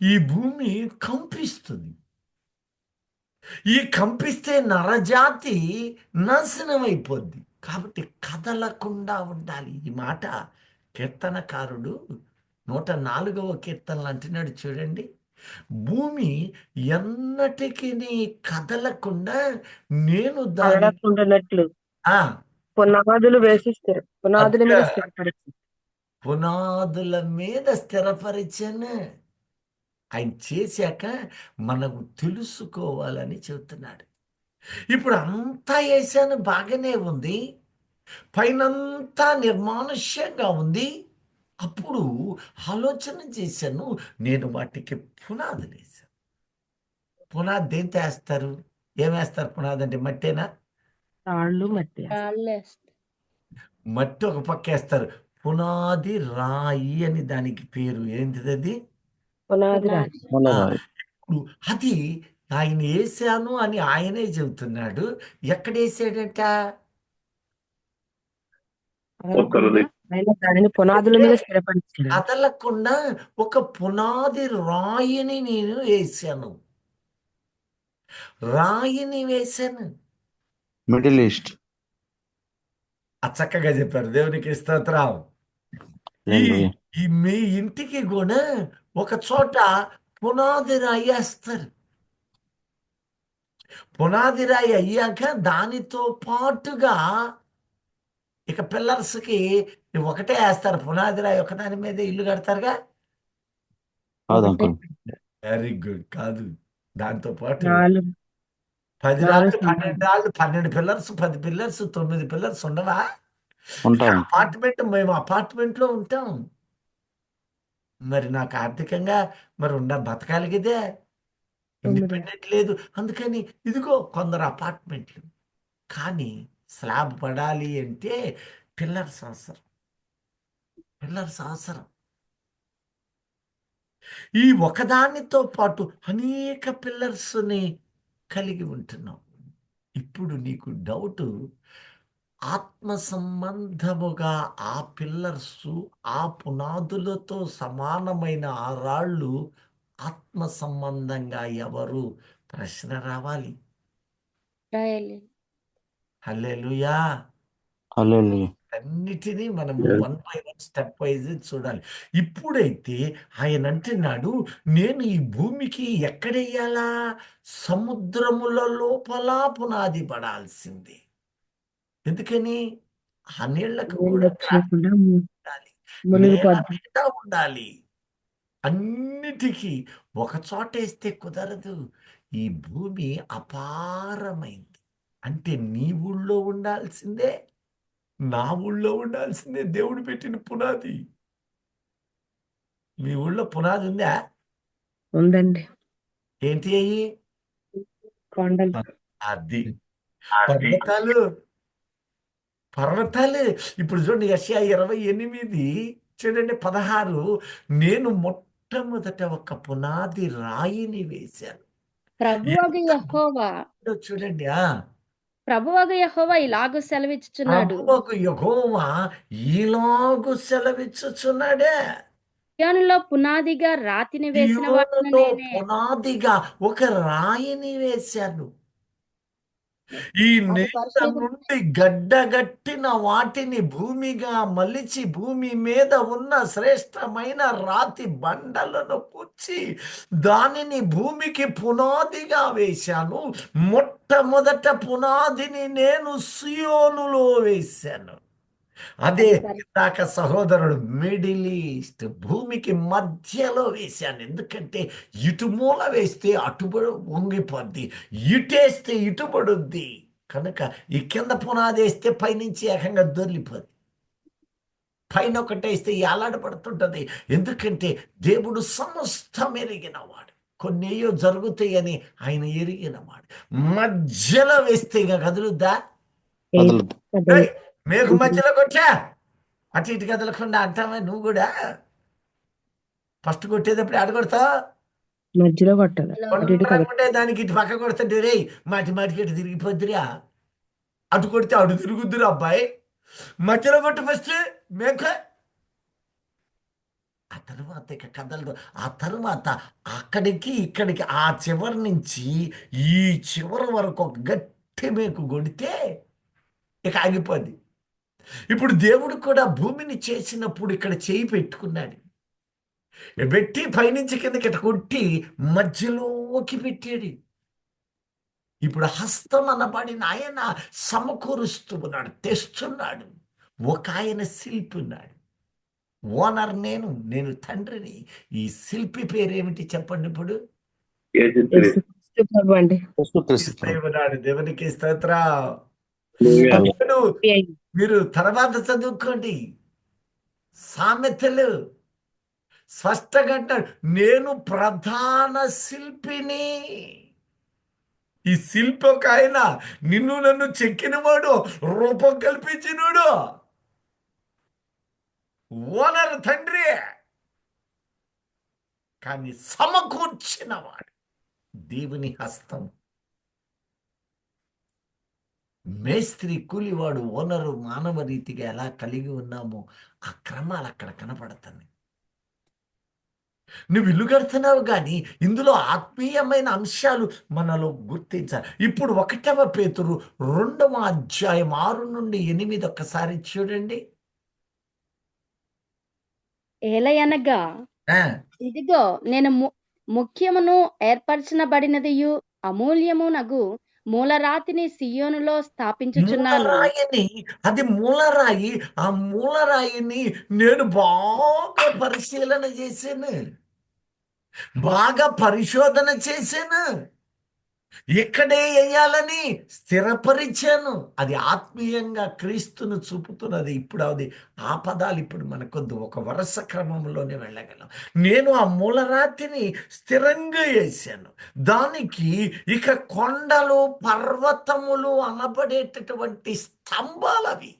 A: ఈ భూమి కంపిస్తుంది. ఈ కంపిస్తే నరజాతి నాశనం అయిపోద్ది. కాబట్టి కదలకుండా ఉండాలి. ఈ మాట కీర్తనకారుడు 104వ కీర్తనలు అంటున్నాడు చూడండి. భూమి ఎన్నటికీ కదలకుండా నేను దాని
D: కదలకుండానట్లు
A: ఆ
D: పునాదులు వేసిస్తారు. పునాదుల మీద
A: అద్దా
D: స్థిరపడచ్చు.
A: పునాదుల మీద స్థిరపరిచాను. ఆయన చేశాక మనకు తెలుసుకోవాలని చెబుతున్నాడు. ఇప్పుడు అంతా వేసాను, బాగానే ఉంది, పైనంతా నిర్మానుష్యంగా ఉంది. అప్పుడు ఆలోచన చేశాను, నేను వాటికి పునాదులు వేశాను. పునాది దేంతో వేస్తారు? ఏమేస్తారు? పునాది అంటే మట్టేనా?
D: తాళ్ళు మట్టి వేస్తారు.
C: రాళ్ళేస్తా.
A: మట్టి ఒక పక్క వేస్తారు. పునాది రాయి అని దానికి పేరు. ఏంటిది అది?
D: పునాది రాయి.
C: పునాది.
F: మన
A: ఆ,
F: రాయి.
A: ఇప్పుడు అది ఆయన వేసాను అని ఆయనే చెబుతున్నాడు. ఎక్కడ వేసాడంట?
D: కదలకుండా ఆయన దానిని పునాదుల మీద స్థిరపరిచాడు.
A: కదలకుండా ఒక పునాది రాయిని నేను వేసాను. రాయిని వేశాను.
F: Middle east.
A: చక్కగా చెప్పారు. దేవునికి స్తోత్రం. ఈ
F: హల్లెలూయా.
A: ఈ మీ ఇంటికి కూడా ఒక చోట పునాది రాయి వేస్తారు. పునాది రాయి అయ్యాక దానితో పాటుగా ఇక పిల్లర్స్కి ఒకటే వేస్తారు. పునాది రాయి ఒకదాని మీద ఇల్లు కడతారుగా.
F: కాదు అంకుల్.
A: Very good. కాదు, దాంతో పాటు
D: 4
A: 10
D: 4
A: రాళ్ళు,
D: స్తంభాలు.
A: 12 రాళ్ళు, 12 పిల్లర్స్, 10 పిల్లర్స్, 9 పిల్లర్స్ ఉండవా?
F: ఉంటాయి.
A: మేము అపార్ట్మెంట్ లో ఉంటాం. మరి నాకు ఆర్థికంగా మరి బతకాలిగిదే,
D: 9
A: ఇండిపెండెంట్ లేదు. అందుకని ఇదిగో కొందరు అపార్ట్మెంట్లు. కానీ స్లాబ్ పడాలి అంటే పిల్లర్స్ అవసరం. పిల్లర్స్ అవసరం. ఈ ఒకదానితో పాటు అనేక పిల్లర్స్ని కలిగి ఉంటున్నాం. ఇప్పుడు నీకు డౌట్, ఆత్మ సంబంధముగా ఆ పిల్లర్స్, ఆ పునాదులతో సమానమైన ఆ రాళ్ళు ఆత్మ సంబంధంగా ఎవరు? ప్రశ్న రావాలి.
C: రాయాలి.
A: హల్లెలూయా.
F: హల్లెలూయా.
A: అన్నిటినీ మనము one by one step wise చూడాలి. ఇప్పుడైతే ఆయన అంటున్నాడు, నేను ఈ భూమికి ఎక్కడెయ్యాలా? సముద్రముల లోపల పునాది పడాల్సిందే. ఎందుకని? ఆ నీళ్లకు
D: నీళ్ళు
A: కూడా
D: వచ్చేయకుండా
A: ఉండాలి, నేల
D: మునిగిపోద్ది.
A: నిండా ఉండాలి. అన్నిటికీ ఒక చోట వేస్తే కుదరదు. ఈ భూమి అపారమైంది. అంటే నీ ఊళ్ళో ఉండాల్సిందే, నా ఊళ్ళో ఉండాల్సిందే. దేవుడు పెట్టిన పునాది. మీ ఊళ్ళో పునాది ఉందా?
D: ఉందండి.
A: ఏంటి అయ్యి?
D: కొండలు.
A: అది పర్వతాలు. పర్వతాలు. ఇప్పుడు చూడండి, యెషయా 28 చూడండి 16, నేను మొట్టమొదట ఒక పునాది రాయిని వేశాను.
C: ప్రభువగు
A: ఎంత
C: యెహోవా
A: గొప్పదో చూడండి.
C: ప్రభువగు యెహోవా ఇలాగు సెలవిచ్చుచున్నాడు,
A: ప్రభువకు యెహోవా ఈలాగు సెలవిచ్చుచున్నాడే,
C: సియోనులో పునాదిగా రాతిని వేసిన వాడను
A: సియోనులో
C: నేనే.
A: పునాదిగా ఒక రాయిని వేశాను. ఈ
C: అది
A: నేల
C: పరిశుద్ధ
A: నుండి గడ్డగట్టిన వాటిని భూమిగా మలిచి భూమి మీద ఉన్న శ్రేష్టమైన రాతి బండలను కూర్చి దానిని భూమికి పునాదిగా వేశాను. మొట్టమొదట పునాదిని నేను సియోనులో వేశాను. అదే
C: అది పరిశుద్ధ
A: ఇందాక సహోదరుడు మిడిల్ ఈస్ట్ భూమికి మధ్యలో వేశాను. ఎందుకంటే ఇటు మూల వేస్తే అటుబడి వంగిపోద్ది, ఇటేస్తే ఇటుబడుద్ది. కనుక ఈ కింద పునాది వేస్తే పైనుంచి ఏకంగా దొర్లిపోద్ది, పైన ఒకటేస్తే ఏలాడబడుతుంటది. ఎందుకంటే దేవుడు సమస్తం ఎరిగినవాడు. కొన్నేయో జరుగుతాయని ఆయన ఎరిగినవాడు. మధ్యలో వేస్తే ఇక కదులుద్దా?
F: కదలదు.
A: ఏయ్, మేకు మధ్యలో కొట్టా, అటు ఇటు కదలకుండా అంటావా? నువ్వు కూడా ఫస్ట్ కొట్టేటప్పుడు ఆడ కొడతావు.
D: మధ్యలో కొట్టాలి. అటు ఇటు కదల.
A: కొట్టకుండా దానికి ఇటు పక్క కొడుతుంటే రే మాటి మాటికి ఇటు తిరిగిపోద్దిరా. అటు కొడితే అటు తిరుగుద్దురా అబ్బాయి. మధ్యలో కొట్టు ఫస్ట్ మేక. ఆ తర్వాత ఇక కదలదు. ఆ తర్వాత అక్కడికి ఇక్కడికి ఆ చివరి నుంచి ఈ చివరి వరకు ఒక గట్టి మేకు కొడితే ఇక ఆగిపోద్ది. ఇప్పుడు దేవుడు కూడా భూమిని చేసినప్పుడు ఇక్కడ చేయి పెట్టుకున్నాడు. పెట్టి పైనుంచి కిందకి ఇట్ట కొట్టి మధ్యలోకి పెట్టాడు. ఇప్పుడు హస్తం అనబడిన ఆయన సమకూరుస్తూ ఉన్నాడు, తెస్తున్నాడు. ఒక ఆయన శిల్పి ఉన్నాడు. ఓనర్ నేను తండ్రిని. ఈ శిల్పి పేరేమిటి చెప్పండి ఇప్పుడు?
D: యేసుక్రీస్తు ప్రభు అండి.
A: ఉన్నాడు. దేవునికి స్తోత్రం.
B: హల్లెలూయా.
A: ఇప్పుడు మీరు తర్వాత చదువుకోండి. సామెతలు స్పష్టంగా అంటాడు, నేను ప్రధాన శిల్పిని. ఈ శిల్పి ఒక ఆయన, నిన్ను నన్ను చెక్కినవాడు, రూపం కల్పించినవాడు ఓనర్ తండ్రి. కానీ సమకూర్చినవాడు దేవుని హస్తం. మేస్త్రి, కూలివాడు, ఓనరు మానవ రీతిగా ఎలా కలిగి ఉన్నామో ఆ క్రమాలు అక్కడ కనపడతాయి. నువ్వు ఇల్లు కడుతున్నావు కానీ ఇందులో ఆత్మీయమైన అంశాలు మనలో గుర్తించాలి. ఇప్పుడు 1 పేతురు 2 అధ్యాయం 6 నుండి 8 ఒక్కసారి చూడండి.
C: ఏలయనగా
A: ఆ,
C: ఇదిగో నేను ముఖ్యమును ఏర్పరచబడినదియు అమూల్యమునగు మూలరాతిని సియోనులో స్థాపించుచున్నాను.
A: మూలరాయిని, అది మూలరాయి. ఆ మూలరాయిని నేను బాగా పరిశీలన చేశాను, బాగా పరిశోధన చేశాను, ఇక్కడే వేయాలని స్థిరపరిచాను. అది ఆత్మీయంగా క్రీస్తును చూపుతున్నది. ఇప్పుడు అది ఆ పదాలు ఇప్పుడు మనకొద్దు, ఒక వరుస క్రమంలోనే వెళ్ళగలం. నేను ఆ మూలరాతిని స్థిరంగా వేశాను. దానికి ఇక కొండలు పర్వతములు అనబడేటటువంటి స్తంభాలవి.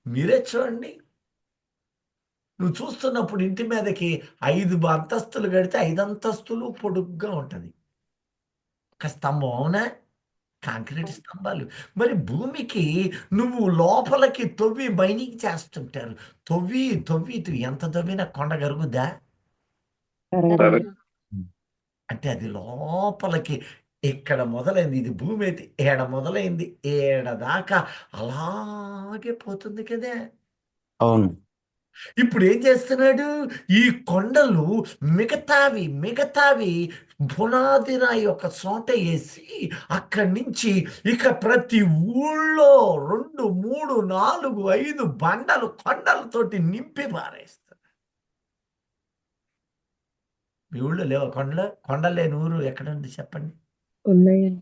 A: మీరే చూడండి, నువ్వు చూస్తున్నప్పుడు ఇంటి మీదకి 5 అంతస్తులు కడితే 5 అంతస్తులు పొడుగ్గా ఉంటుంది ఒక స్తంభం, అవునా? కాంక్రీట్ స్తంభాలు. మరి భూమికి నువ్వు లోపలికి తవ్వి మైనింగ్ చేస్తుంటారు. తవ్వి తవ్వి ఎంత తవ్వినా కొండ గరుగుద్దా? అంటే అది లోపలికి ఇక్కడ మొదలైంది. ఇది భూమి అయితే ఏడ మొదలైంది ఏడ దాకా అలాగే పోతుంది కదా.
F: అవును.
A: ఇప్పుడు ఏం చేస్తున్నాడు? ఈ కొండలు మిగతావి పునాది రాయి ఒక చోట వేసి అక్కడి నుంచి ఇక ప్రతి ఊళ్ళో 2, 3, 4, 5 బండలు కొండలతోటి నింపి పారేస్తారు. మీ ఊళ్ళో లేవా కొండలు? కొండలు లేని ఊరు ఎక్కడుంది చెప్పండి?
D: ఉన్నాయండి.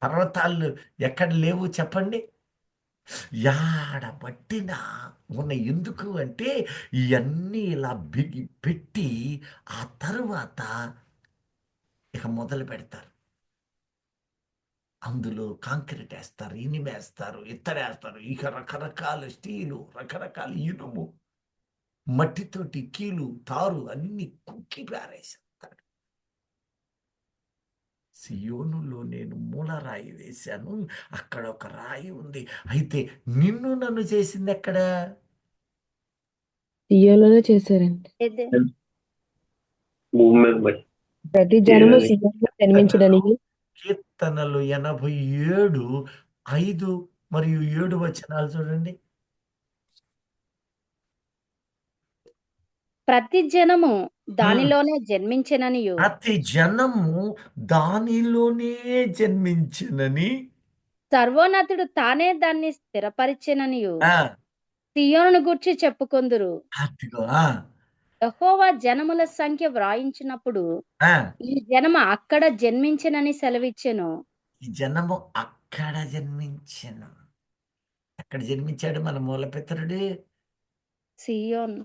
A: పర్వతాలు ఎక్కడ లేవు చెప్పండి? యాడ పట్టినా ఉన్న. ఎందుకు అంటే ఇవన్నీ ఇలా బిగి పెట్టి ఆ తరువాత ఇక మొదలు పెడతారు. అందులో కాంక్రీట్ వేస్తారు, ఇనిమేస్తారు, ఇత్తడేస్తారు, ఇక రకరకాల స్టీలు, రకరకాల ఇనుము, మట్టితోటి కీలు, తారు అన్ని కుక్కి పారేస్తారు. సియోనులో నేను మూలరాయి వేశాను, అక్కడ ఒక రాయి ఉంది. అయితే నిన్ను నన్ను చేసింది ఎక్కడ?
D: సియోనులోనే చేశారండి.
C: ఇదే
B: భూమి మీద మరి
D: ప్రతి జనము
B: ఏదని?
D: సియోనులో జన్మించడానికి.
A: కీర్తనలు 87, 5 మరియు 7 వచనాలు చూడండి.
C: ప్రతి జనము దానిలోనే జన్మించెననియు
A: ప్రతి జనము దానిలోనే జన్మించినని.
C: సర్వోన్నతుడు తానే దాన్ని స్థిరపరిచెననియు
A: ఆ,
C: సియోనును గూర్చి చెప్పుకొందురు.
A: అదిగో,
C: యెహోవా జనముల సంఖ్య వ్రాయించినప్పుడు
A: ఆ,
C: ఈ జనము అక్కడ జన్మించెనని సెలవిచ్చెను.
A: ఈ జనము అక్కడ జన్మించను. ఎక్కడ జన్మించాడు మన మూలపితరుడు?
C: సియోన్.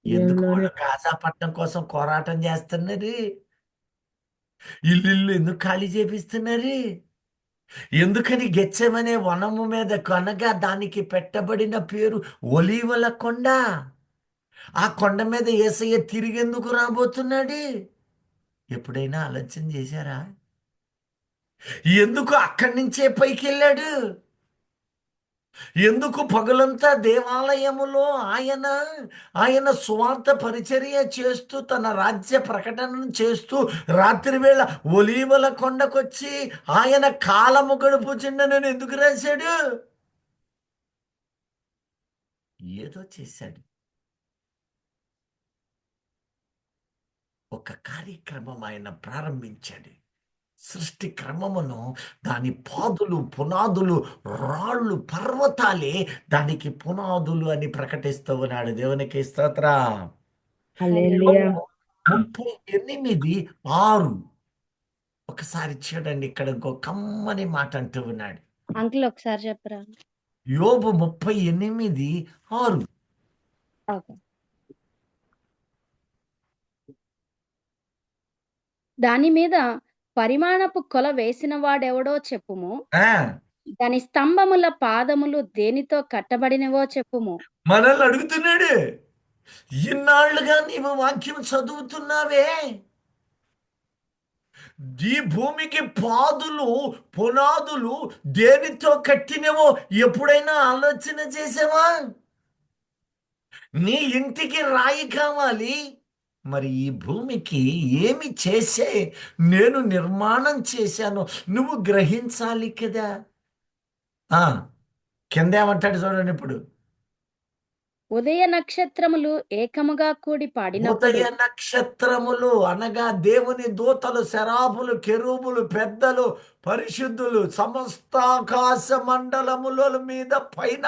A: ఎందుకు
D: సియోనులోనే.
A: వాళ్ళు గాజా పట్టణం కోసం పోరాటం చేస్తున్నారు? ఇల్లు ఎందుకు ఖాళీ చేపిస్తున్నారు? ఎందుకని గెత్సెమనే వనము మీద కొనగా దానికి పెట్టబడిన పేరు ఒలీవల కొండ. ఆ కొండ మీద యేసయ్య తిరిగెందుకు రాబోతున్నాడు? ఎప్పుడైనా ఆలోచన చేశారా? ఎందుకు అక్కడి నుంచే పైకి వెళ్ళాడు? ఎందుకు పగలంతా దేవాలయములో ఆయన సువార్త పరిచర్య చేస్తూ తన రాజ్య ప్రకటనను చేస్తూ రాత్రి వేళ ఒలీవల కొండకొచ్చి ఆయన కాలము గడుపుచుండనని ఎందుకు రాశాడు? ఏదో చేశాడు. ఒక కార్యక్రమం ఆయన ప్రారంభించాడు. సృష్టి క్రమమును, దాని పాదులు, పునాదులు, రాళ్ళు, పర్వతాలే దానికి పునాదులు అని ప్రకటిస్తూ ఉన్నాడు. దేవునికి స్తోత్రం.
D: హల్లెలూయా.
A: 38:6 ఒకసారి చూడండి, ఇక్కడ ఇంకో కమ్మని మాట అంటూ ఉన్నాడు.
C: అంకుల్ ఒకసారి చెప్పరా?
A: యోబు 38:6.
C: ఓకే. దాని మీద పరిమాణపు కొల వేసిన వాడెవడో చెప్పుము.
A: ఆ,
C: దాని స్తంభముల పాదములు దేనితో కట్టబడినవో చెప్పుము.
A: మనల్ని అడుగుతున్నాడు, ఇన్నాళ్లుగా నీవు వాక్యం చదువుతున్నావే, ఈ భూమికి పునాదులు దేనితో కట్టినవో ఎప్పుడైనా ఆలోచన చేసావా? నీ ఇంటికి రాయి కావాలి, మరి ఈ భూమికి ఏమి చేసే నేను నిర్మాణం చేశాను నువ్వు గ్రహించాలి కదా. ఆ కింద ఏమంటాడు చూడండి ఇప్పుడు.
C: ఉదయ నక్షత్రములు ఏకముగా కూడి పాడినప్పుడు
A: ఉదయ నక్షత్రములు అనగా దేవుని దూతలు, శరాపులు, కెరూబులు, పెద్దలు, పరిశుద్ధులు, సమస్త ఆకాశ మండలముల మీద పైన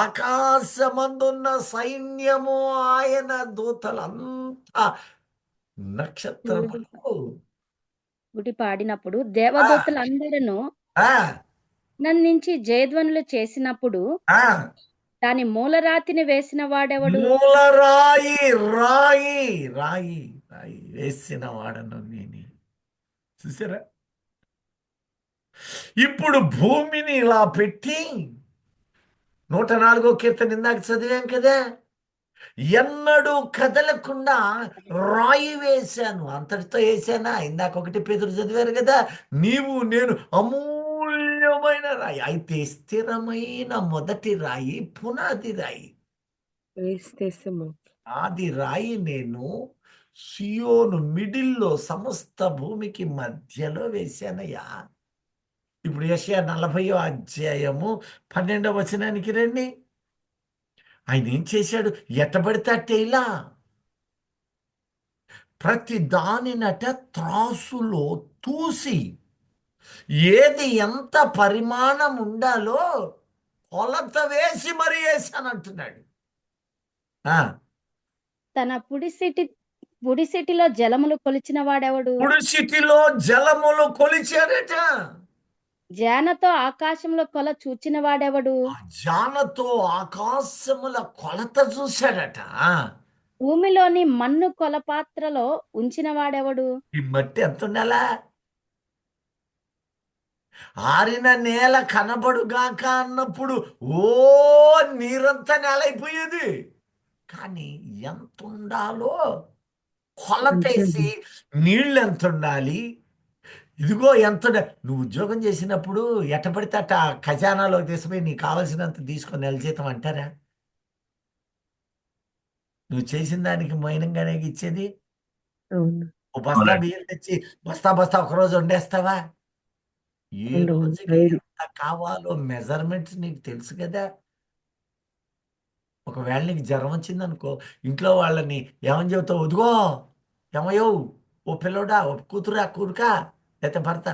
A: ఆకాశమందున్న సైన్యము ఆయన దూతలంతా నక్షత్రములు.
C: కూడి పాడినప్పుడు
A: ఆ,
C: దేవదూతలందరూ
A: ఆ,
C: నందించి జయధ్వనులు చేసినప్పుడు
A: ఆ.
C: దాని మూలరాతిని వేసిన వాడెవడు?
A: మూలరాయి రాయి రాయి రాయి వేసిన వాడను నేనే. చూసారా? ఇప్పుడు భూమిని ఇలా పెట్టి 104వ కీర్తన ఇందాక చదివాం కదా, ఎన్నడూ కదలకుండా రాయి వేశాను. అంతటితో వేసానా? ఇందాక 1 పేతురు చదివారు కదా, నీవు నేను అమూల్యమైన రాయి. అయితే స్థిరమైన మొదటి రాయి పునాది రాయి.
D: వేస్తేస్తాము.
A: ఆది రాయి నేను సియోను మిడిల్లో సమస్త భూమికి మధ్యలో వేశానయ్యా. ఇప్పుడు యెషయా 40వ అధ్యాయము 12వ వచనానికి రండి. ఆయన ఏం చేశాడు? ఎట్టబడితే అట్టే ఇలా ప్రతి దానినట త్రాసులో తూసి ఏది ఎంత పరిమాణం ఉండాలో కొలత వేసి మరీ వేశానంటున్నాడు. ఆ
C: తన పుడిసిటిలో జలములు కొలిచిన వాడెవడు?
A: పుడిసిటిలో జలములు కొలిచాడట.
C: జానతో ఆకాశంలో కొల చూచిన వాడెవడు?
A: ఆ జానతో ఆకాశముల కొలత చూశాడట.
C: భూమిలోని మన్ను కొలపాత్రలో ఉంచిన వాడెవడు?
A: ఈ మట్టి ఎంత ఉండాలా? ఆరిన నేల కనబడుగాక అన్నప్పుడు ఓ నీరంతా నేల అయిపోయేది. కానీ ఎంత ఉండాలో కొలతేసి, నీళ్ళు ఎంత ఉండాలి, ఇదిగో ఎంత నువ్వు ఉద్యోగం చేసినప్పుడు ఎట్టబడితే అట్ట ఖజానాలో తీసుకుపోయి నీకు కావాల్సినంత తీసుకొని నెల జీతం అంటారా? నువ్వు చేసిన దానికి మైనంగానే ఇచ్చేది.
D: అవును.
A: ఓ బస్తా బియ్యం తెచ్చి బస్తా ఒకరోజు వండేస్తావా? ఏ
D: ఉండవు.
A: రోజుకి
D: లేదు.
A: ఎంత కావాలో మెజర్మెంట్స్ నీకు తెలుసు కదా. ఒకవేళ నీకు జ్వరం వచ్చింది అనుకో, ఇంట్లో వాళ్ళని ఏమని చెబుతావు? వదుగో ఏమయ్యో, ఓ పిల్లోడా, ఓ కూతురా, కూరుకా, లేకపోతే భర్త,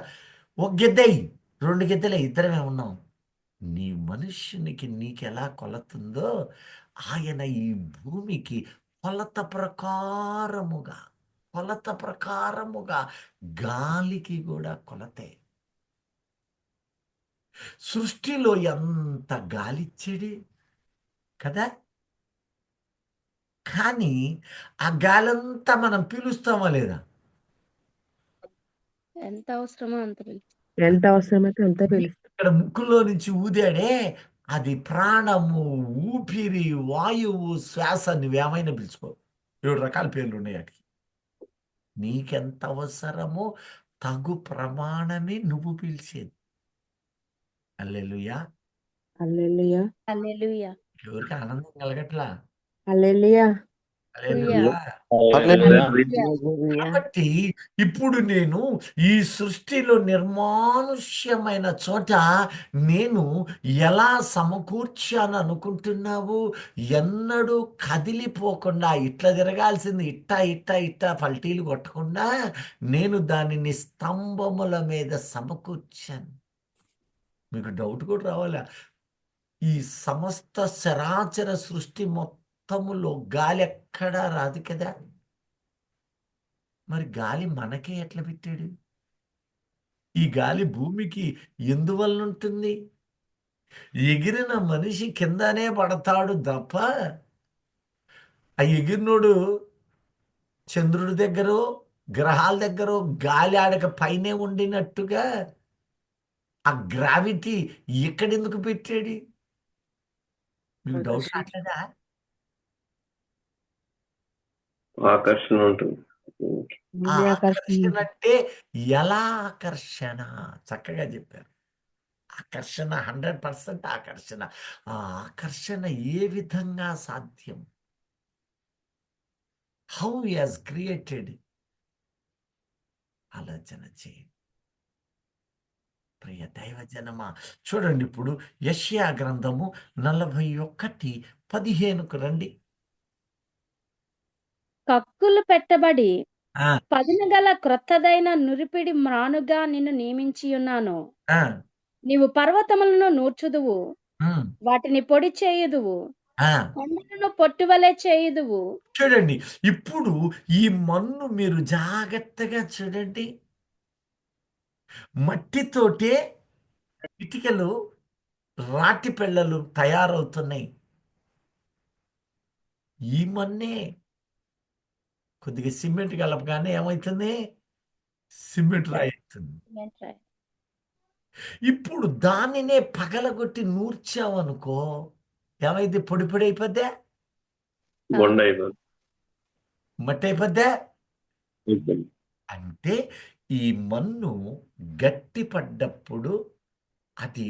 A: ఒక గిద్దెయ్యి, 2 గిద్దెలే, ఇద్దరమే ఉన్నాం. నీ మనుష్యునికి నీకెలా కొలతుందో ఆయన ఈ భూమికి కొలత ప్రకారముగా గాలికి కూడా కొలతే. సృష్టిలో ఎంత గాలిచ్చాడు కదా. కానీ ఆ గాలంతా మనం పీలుస్తామా లేదా?
C: ఎంత అవసరమో అంత
D: ఎంత అవసరమైతే అంత పిలుస్తాం.
A: ఇక్కడ ముక్కులో నుంచి ఊదాడే, అది ప్రాణము, ఊపిరి, వాయువు, శ్వాస. నువ్వేమైనా పిలుచుకో, 7 రకాల పేర్లు ఉన్నాయి వాటికి. నీకెంత అవసరమో తగు ప్రమాణమే నువ్వు పిలిచేది. హల్లెలూయా.
D: హల్లెలూయా.
C: హల్లెలూయా.
A: ఎవరికి ఆనందం కలగట్లా?
D: హల్లెలూయా.
A: హల్లెలూయా.
C: హల్లెలూయా.
A: కాబట్టి ఇప్పుడు నేను ఈ సృష్టిలో నిర్మానుష్యమైన చోట నేను ఎలా సమకూర్చాను అనుకుంటున్నావు? ఎన్నడూ కదిలిపోకుండా ఇట్లా తిరగాల్సింది ఇట్టా పల్టీలు కొట్టకుండా నేను దానిని స్తంభముల మీద సమకూర్చాను. మీకు డౌట్ కూడా రావాలా? ఈ సమస్త చరాచర సృష్టి మొత్తములో గాలి ఎక్కడా రాదు కదా. మరి గాలి మనకే ఎట్లా పెట్టాడు? ఈ గాలి భూమికి ఎందువల్ల ఉంటుంది? ఎగిరిన మనిషి కిందనే పడతాడు తప్ప ఆ ఎగిరినోడు చంద్రుడి దగ్గర, గ్రహాల దగ్గర గాలి ఆడక పైనే ఉండినట్టుగా ఆ గ్రావిటీ ఎక్కడెందుకు పెట్టాడు? మీకు డౌట్ రావట్లేదా?
B: ఆకర్షణ ఉంటుంది.
A: ఆ
D: భూమి ఆకర్షణ
A: ఆకర్షణ అంటే ఎలా ఆకర్షణ? చక్కగా చెప్పారు. ఆకర్షణ 100% ఆకర్షణ. ఆ ఆకర్షణ ఏ విధంగా సాధ్యం? How he has created? ఆలోచన చేయండి. ప్రియ దైవజనమా, చూడండి ఇప్పుడు యెషయా గ్రంథము 41:15కు రండి.
C: కక్కులు పెట్టబడి
A: ఆ,
C: పదునుగల క్రొత్తదైన నురిపిడి మ్రానుగా నిన్ను నియమించియున్నాను.
A: ఆ,
C: నీవు పర్వతములను నూర్చుదువు,
A: ఉమ్,
C: వాటిని పొడి చేయుదువు,
A: ఆ.
C: కొండలను పొట్టువలె చేయుదువు.
A: చూడండి ఇప్పుడు ఈ మన్ను మీరు జాగ్రత్తగా చూడండి. మట్టితోటే ఇటుకలు, రాతి పెళ్ళలు తయారవుతున్నాయి. ఈ మన్నే కొద్దిగా సిమెంట్ కలపగానే ఏమవుతుంది? సిమెంట్ రాయి అవుతుంది. ఇప్పుడు దానినే పగలగొట్టి నూర్చావనుకో, ఏమైంది? పొడి పొడి అయిపోద్దా?
B: బొండ అయిపోతుంది.
A: మట్టి అయిపోద్దా? అంటే ఈ మన్ను గట్టిపడ్డప్పుడు అది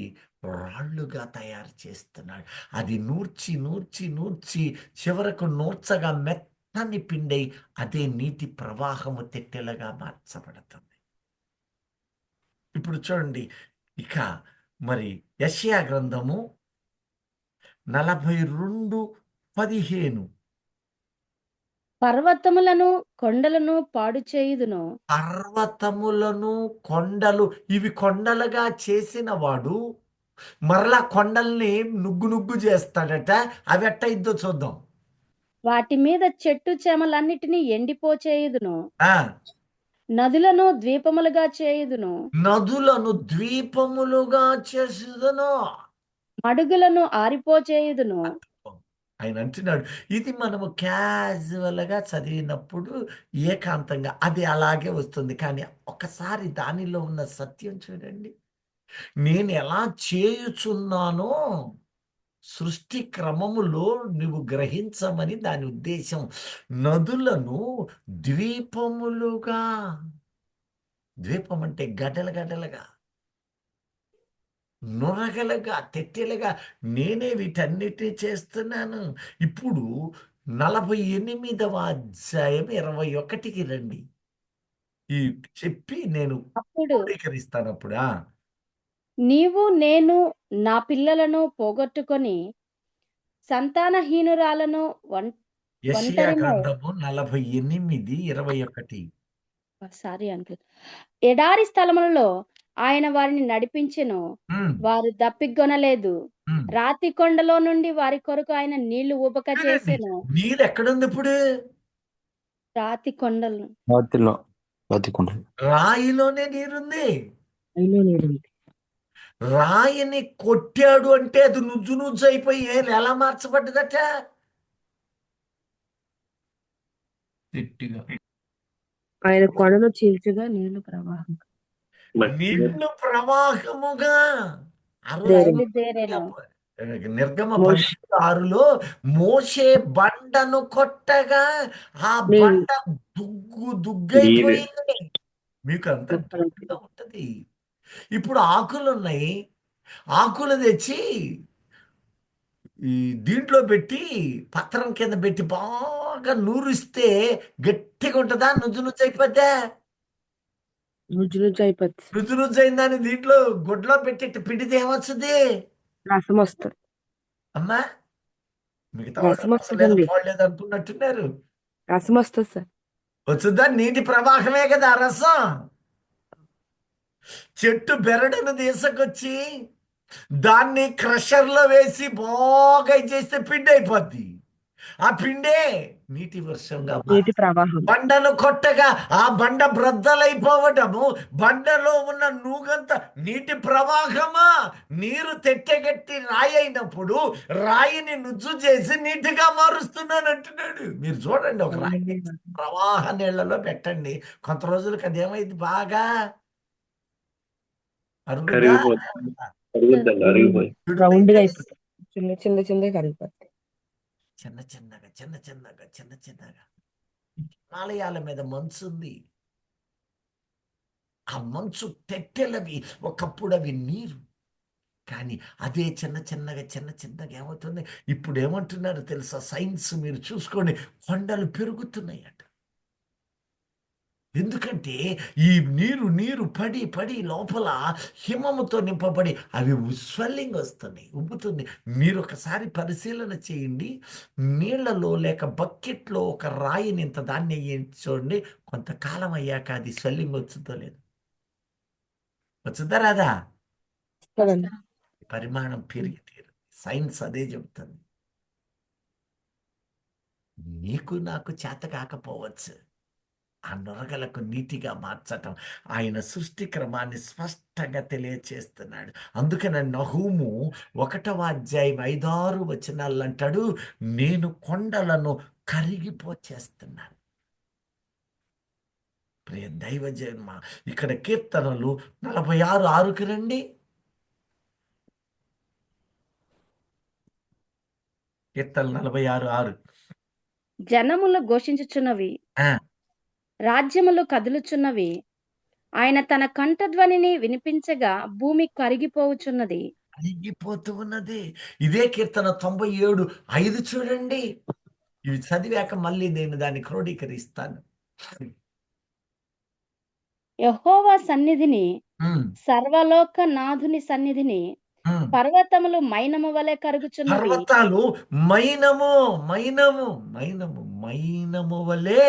A: రాళ్ళుగా తయారు చేస్తున్నాడు. అది నూర్చి నూర్చి నూర్చి చివరకు నూర్చగా మెత్తని పిండై అదే నీటి ప్రవాహము తెట్టెలుగా మార్చబడుతుంది. ఇప్పుడు చూడండి, ఇక మరి యెషయా గ్రంథము 42:15.
C: పర్వతములను కొండలను పాడు చేయుదును.
A: పర్వతములను, కొండలు, ఇవి కొండలుగా చేసిన వాడు మరలా కొండల్ని నుగ్గు నుగ్గు చేస్తాడట. అవి ఎట్టయిద్దో చూద్దాం.
C: వాటి మీద చెట్టు చేమలన్నిటినీ ఎండిపోచేయుదును.
A: ఆ
C: నదులను ద్వీపములుగా చేయుదును.
A: నదులను ద్వీపములుగా చేసేదను.
C: మడుగులను ఆరిపోచేయుదును.
A: ఆయన అంటున్నాడు, ఇది మనము క్యాజువల్గా చదివినప్పుడు ఏకాంతంగా అది అలాగే వస్తుంది. కానీ ఒకసారి దానిలో ఉన్న సత్యం చూడండి. నేను ఎలా చేయుచున్నానో సృష్టి క్రమములో నువ్వు గ్రహించమని దాని ఉద్దేశం. నదులను ద్వీపములుగా, ద్వీపం అంటే గడల గడలుగా, నొరగలుగా, తెట్టెలుగా నేనే వీటన్నిటినీ చేస్తున్నాను. ఇప్పుడు 48వ అధ్యాయం 21కి రండి. ఈ చెప్పి నేను
C: అప్పుడు
A: క్రోడీకరిస్తాను. అప్పుడు
C: నీవు నేను నా పిల్లలను పోగొట్టుకొని సంతానహీనురాలను
A: యెషయా
C: ఒంటరినై
A: గ్రంథము 48:21.
C: Sorry uncle. ఎడారి స్థలములలో ఆయన వారిని నడిపించెను.
A: ఉమ్,
C: వారు దప్పిగొనలేదు.
A: ఉమ్.
C: రాతి కొండలో నుండి వారి కొరకు ఆయన నీళ్లు ఊబక
A: చూడండి,
C: చేసెను.
A: నీరు ఎక్కడుంది ఇప్పుడు?
C: రాతి కొండలు
F: రాతిలో బతికుంటారు.
A: రాయిలోనే నీరుంది.
D: అయిలో లేదు.
A: రాయిని కొట్టాడు అంటే అది నుజ్జు నుజ్జు అయిపోయి ఎలా మార్చబడ్డదట? గట్టిగా
D: ఆయన కొండను చీల్చగా నీళ్లు ప్రవాహం.
A: నీళ్లు ప్రవాహముగా. ఆ రోజు
D: బయలుదేరెను.
C: బయలుదేరెను.
A: నిర్గమ 16లో మోషే బండను కొట్టగా ఆ
D: నీళ్లు
A: బండ దుగ్గైపోయింది. మీకు అంత దుగ్గుగా ఉంటది. ఇప్పుడు ఆకులు ఉన్నాయి. ఆకులు తెచ్చి ఈ దీంట్లో పెట్టి పత్రం కింద పెట్టి బాగా నూరిస్తే గట్టిగా ఉంటుందా? నుజ్జు నుజ్జు అయిపోద్దా?
D: నుజ్జు నుజ్జు అయిపోతుంది.
A: నుజ్జు నుజ్జు అయిందని దీంట్లో గుడ్లో పెట్టి పిండితే ఏమొస్తుంది?
D: రసం వస్తుంది.
A: అమ్మా, మిగతా
D: రసం
A: వాళ్ళు అసలు ఏదో
D: వస్తుందండి.
A: పోలేదు అనుకున్నట్టున్నారు.
D: రసం వస్తుంది సార్.
A: వచ్చుద్దా? నీటి ప్రవాహమే కదా ఆ రసం. చెట్టు బెరడును తీసుకొచ్చి దాన్ని క్రషర్లో వేసి బాగా చేస్తే పిండి అయిపోద్ది. ఆ పిండే నీటి వర్షంగా
D: నీటి ప్రవాహం.
A: బండను కొట్టగా ఆ బండ బ్రద్దలైపోవటము, బండలో ఉన్న నూగంత నీటి ప్రవాహమా. నీరు తెట్టెగట్టి రాయి అయినప్పుడు రాయిని నుజ్జు చేసి నీటిగా మారుస్తున్నాను అంటున్నాడు. మీరు చూడండి, ఒక రాయిని ప్రవాహ నీళ్లలో పెట్టండి, కొంత రోజులకు అది ఏమైంది? బాగా అరుగుద్దా?
B: కరిగిపోతుంది. అరుగుద్దండి, అరిగిపోయి
D: రౌండ్ గా అయిపోతుంది. చిన్న చిన్న చిన్నగా కరిగిపోతుంది.
A: చిన్న చిన్నగా చిన్న చిన్నగా చిన్న చిన్నగా హిమాలయాల మీద మంచు ఉంది. ఆ మంచు తెట్టెలవి, ఒకప్పుడు అవి నీరు. కానీ అదే చిన్న చిన్నగా ఏమవుతుంది, ఇప్పుడు ఏమంటున్నారు తెలుసా? సైన్స్ మీరు చూసుకోండి, కొండలు పెరుగుతున్నాయట. ఎందుకంటే ఈ నీరు నీరు పడి పడి లోపల హిమముతో నింపబడి అవి స్వెల్లింగ్ వస్తున్నాయి, ఉబ్బుతుంది. మీరు ఒకసారి పరిశీలన చేయండి. నీళ్లలో లేక బకెట్లో ఒక రాయిని ఇంత దాన్ని చూడండి, కొంతకాలం అయ్యాక అది స్వెల్లింగ్ వచ్చుతో లేదు, వచ్చుద్దా రాదా?
D: కదండి.
A: పరిమాణం పెరిగి తీరు. సైన్స్ అదే చెబుతుంది. నీకు నాకు చేత కాకపోవచ్చు ఆ నొరగలకు నీటిగా మార్చటం. ఆయన సృష్టి క్రమాన్ని స్పష్టంగా తెలియచేస్తున్నాడు. అందుకని నహూము 1వ అధ్యాయం 5-6 వచనాలు అంటాడు, నేను కొండలను కరిగిపోచేస్తున్నాను. ప్రియ దైవ జన్మ, ఇక్కడ కీర్తనలు 46:6కి రండి. కీర్తనలు 46:6.
C: జనములు ఘోషించుచున్నవి,
A: ఆ,
C: రాజ్యములు కదులుచున్నవి. ఆయన తన కంఠధ్వనిని వినిపించగా భూమి కరిగిపోవుచున్నది.
A: కరిగిపోతూ ఉన్నది. ఇదే కీర్తన 97:5 చూడండి. ఇవి చదివాక మళ్ళీ నేను దాన్ని క్రోడీకరిస్తాను.
C: యెహోవా సన్నిధిని,
A: ఉమ్,
C: సర్వలోక నాథుని సన్నిధిని,
A: ఉమ్.
C: పర్వతములు మైనము వలె కరుగుచున్నవి.
A: పర్వతాలు మైనము మైనము మైనము మైనము వలె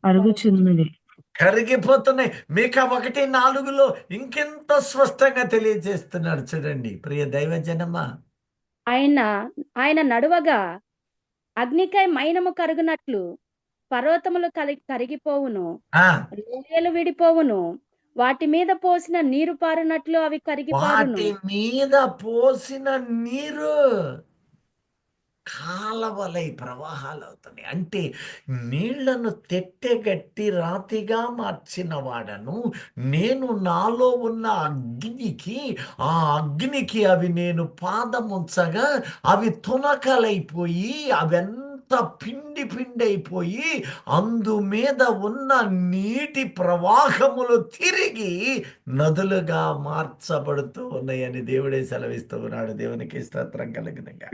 D: అరుగుచున్నది.
A: కరిగిపోతున్నాయి. మీకా 1:4లో ఇంకెంత స్పష్టంగా తెలియజేస్తున్నాడు చూడండి. ప్రియ దైవజనమా,
C: ఆయన ఆయన నడువగా అగ్నికై మైనము కరుగునట్లు పర్వతములు కరిగిపోవును,
A: ఆ,
C: లోయలు విడిపోవును. వాటి మీద పోసిన నీరు పారునట్లు అవి కరిగిపారును.
A: వాటి మీద పోసిన నీరు కాలవలై ప్రవాహాలు అవుతున్నాయి. అంటే నీళ్లను తెట్టెగట్టి రాతిగా మార్చిన వాడను నేను. నాలో ఉన్న ఆ అగ్నికి అవి నేను పాదముంచగా అవి తునకలైపోయి అవెంత పిండి పిండి అయిపోయి అందు మీద ఉన్న నీటి ప్రవాహములు తిరిగి నదులుగా మార్చబడుతూ ఉన్నాయని దేవుడే సెలవిస్తూ ఉన్నాడు. దేవునికి స్తోత్రం కలుగునుగాక.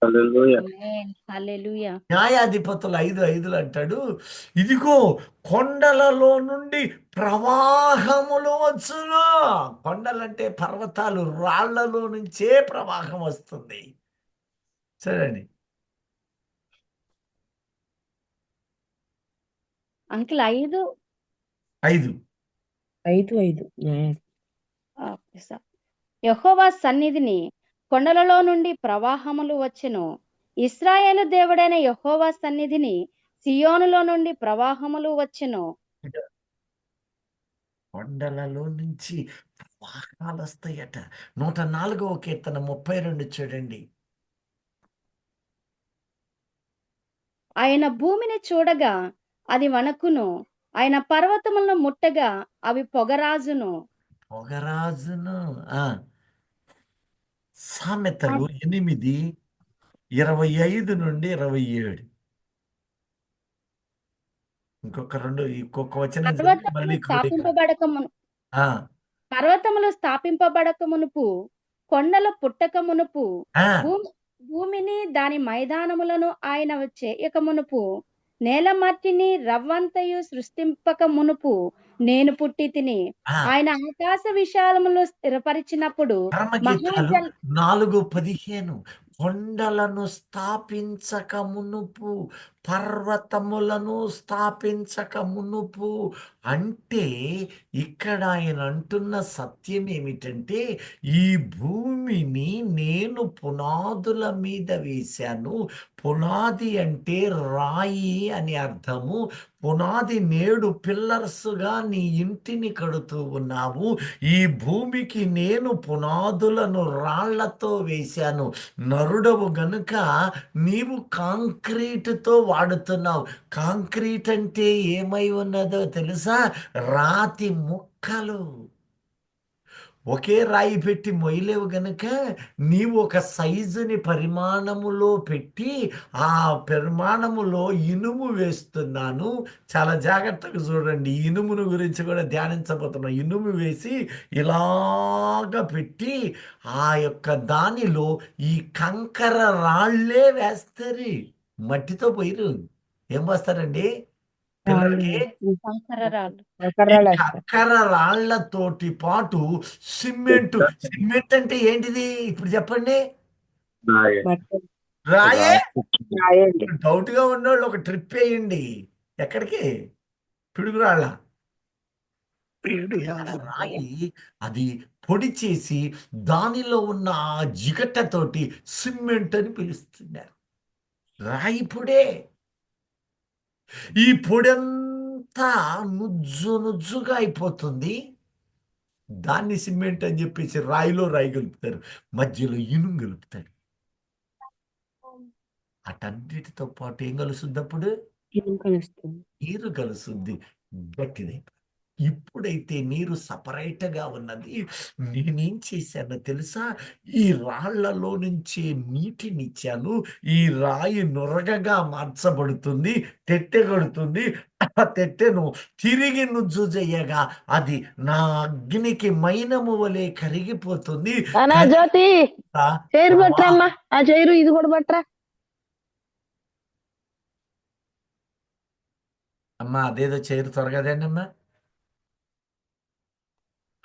B: హల్లెలూయా.
C: ఆమేన్. హల్లెలూయా.
A: న్యాయాధిపతులు 5:5 అంటాడు, ఇదిగో కొండలలో నుండి ప్రవాహములు వచ్చును. కొండలంటే పర్వతాలు, రాళ్లలో నుంచే ప్రవాహం వస్తుంది. చూడండి.
C: అంకుల్ 5.
A: 5.
D: 5:5.
C: Okay sir. యెహోవా సన్నిధిని, కొండలలో నుండి ప్రవాహములు వచ్చెను. ఇశ్రాయేలు దేవుడైన యెహోవా సన్నిధిని, సియోనులో నుండి ప్రవాహములు వచ్చెను.
A: కొండలలో నుంచి ప్రవాహాలు వస్తాయట. 104వ కీర్తన 32 చూడండి.
C: ఆయన భూమిని చూడగా అది వణకును, ఆయన పర్వతములను ముట్టగా అవి పొగరాజును.
A: పొగరాజును. సామెతలు 8:25-27. ఇంకొక వచనం చదివి
C: పర్వతములు
A: మళ్ళీ
C: స్థాపింపబడక మును
A: ఆ,
C: పర్వతములు స్థాపింపబడక మునుపు, కొండలు పుట్టక మునుపు,
A: ఆ,
C: భూమిని దాని మైదానములను ఆయన చేయక మునుపు, నేల మట్టిని రవ్వంతయు సృష్టింపక మునుపు నేను పుట్టి తిని.
A: ఆ.
C: ఆయన ఆకాశ విశాలములు స్థిరపరిచినప్పుడు
A: పరమగీతాలు
C: మహాజల్
A: 4:15 కొండలను స్థాపించక మునుపు, పర్వతములను స్థాపించక మునుపు. అంటే ఇక్కడ ఆయన అంటున్న సత్యం ఏమిటంటే, ఈ భూమిని నేను పునాదుల మీద వేశాను. పునాది అంటే రాయి అని అర్థము. పునాది నేడు పిల్లర్స్గా నీ ఇంటిని కడుతూ ఉన్నావు. ఈ భూమికి నేను పునాదులను రాళ్లతో వేశాను. నరుడవు గనుక నీవు కాంక్రీటుతో వాడుతున్నావు. కాంక్రీట్ అంటే ఏమై ఉన్నదో తెలుసా? రాతి ముక్కలు. ఒకే రాయి పెట్టి మొయ్యలేవు గనుక నీవు ఒక సైజుని పరిమాణములో పెట్టి ఆ పరిమాణములో ఇనుము వేస్తున్నాను. చాలా జాగ్రత్తగా చూడండి. ఈ ఇనుమును గురించి కూడా ధ్యానించబోతున్నాం. ఇనుము వేసి ఇలాగ పెట్టి ఆ యొక్క దానిలో ఈ కంకర రాళ్ళే వేస్తారు. మట్టితో పోయిరు. ఏం పోస్తారండి పిల్లలకి?
C: కంకర రాళ్ళు.
A: ఈ
D: కంకర్రాళ్ళు వేస్తారు.
A: కంకర రాళ్లతోటి పాటు సిమెంట్. సిమెంట్ అంటే ఏంటిది ఇప్పుడు చెప్పండి?
B: రాయే.
D: మట్టి
A: రాయే.
D: రాయండి.
A: డౌట్ గా ఉన్నోళ్ళు ఒక ట్రిప్ వేయండి. ఎక్కడికి? పిడుగురాళ్ళ. రాయి అది పొడి చేసి దానిలో ఉన్న ఆ జిగటతోటి సిమెంట్ అని పిలుస్తున్నారు. రాయి పొడే. ఈ పొడంతా నుజ్జు నుజ్జుగా అయిపోతుంది. దాన్ని సిమెంట్ అని చెప్పేసి రాయిలో రాయి కలుపుతారు. మధ్యలో ఇనుము కలుపుతారు. అటన్నిటితో పాటు ఏం కలుస్తుంది అప్పుడు?
D: ఇనుము కలుస్తుంది.
A: నీరు కలుస్తుంది. గట్టిదైపోయింది. ఇప్పుడైతే నీరు సపరేట్గా ఉన్నది. నేనేం చేశానో తెలుసా? ఈ రాళ్లలో నుంచే నీటినిచ్చాను. ఈ రాయి నురగగా మార్చబడుతుంది. తెట్టె కొడుతుంది. ఆ తెట్టెను తిరిగి నుజ్జు చెయ్యగా అది నా అగ్నికి మైనము వలె కరిగిపోతుంది.
G: అన్నా జ్యోతి చైర్ పట్టరా అమ్మా, ఆ చైరు ఇది కూడా పట్టరా.
A: అమ్మా అదేదో చైరు త్వరగా తేండి అమ్మా.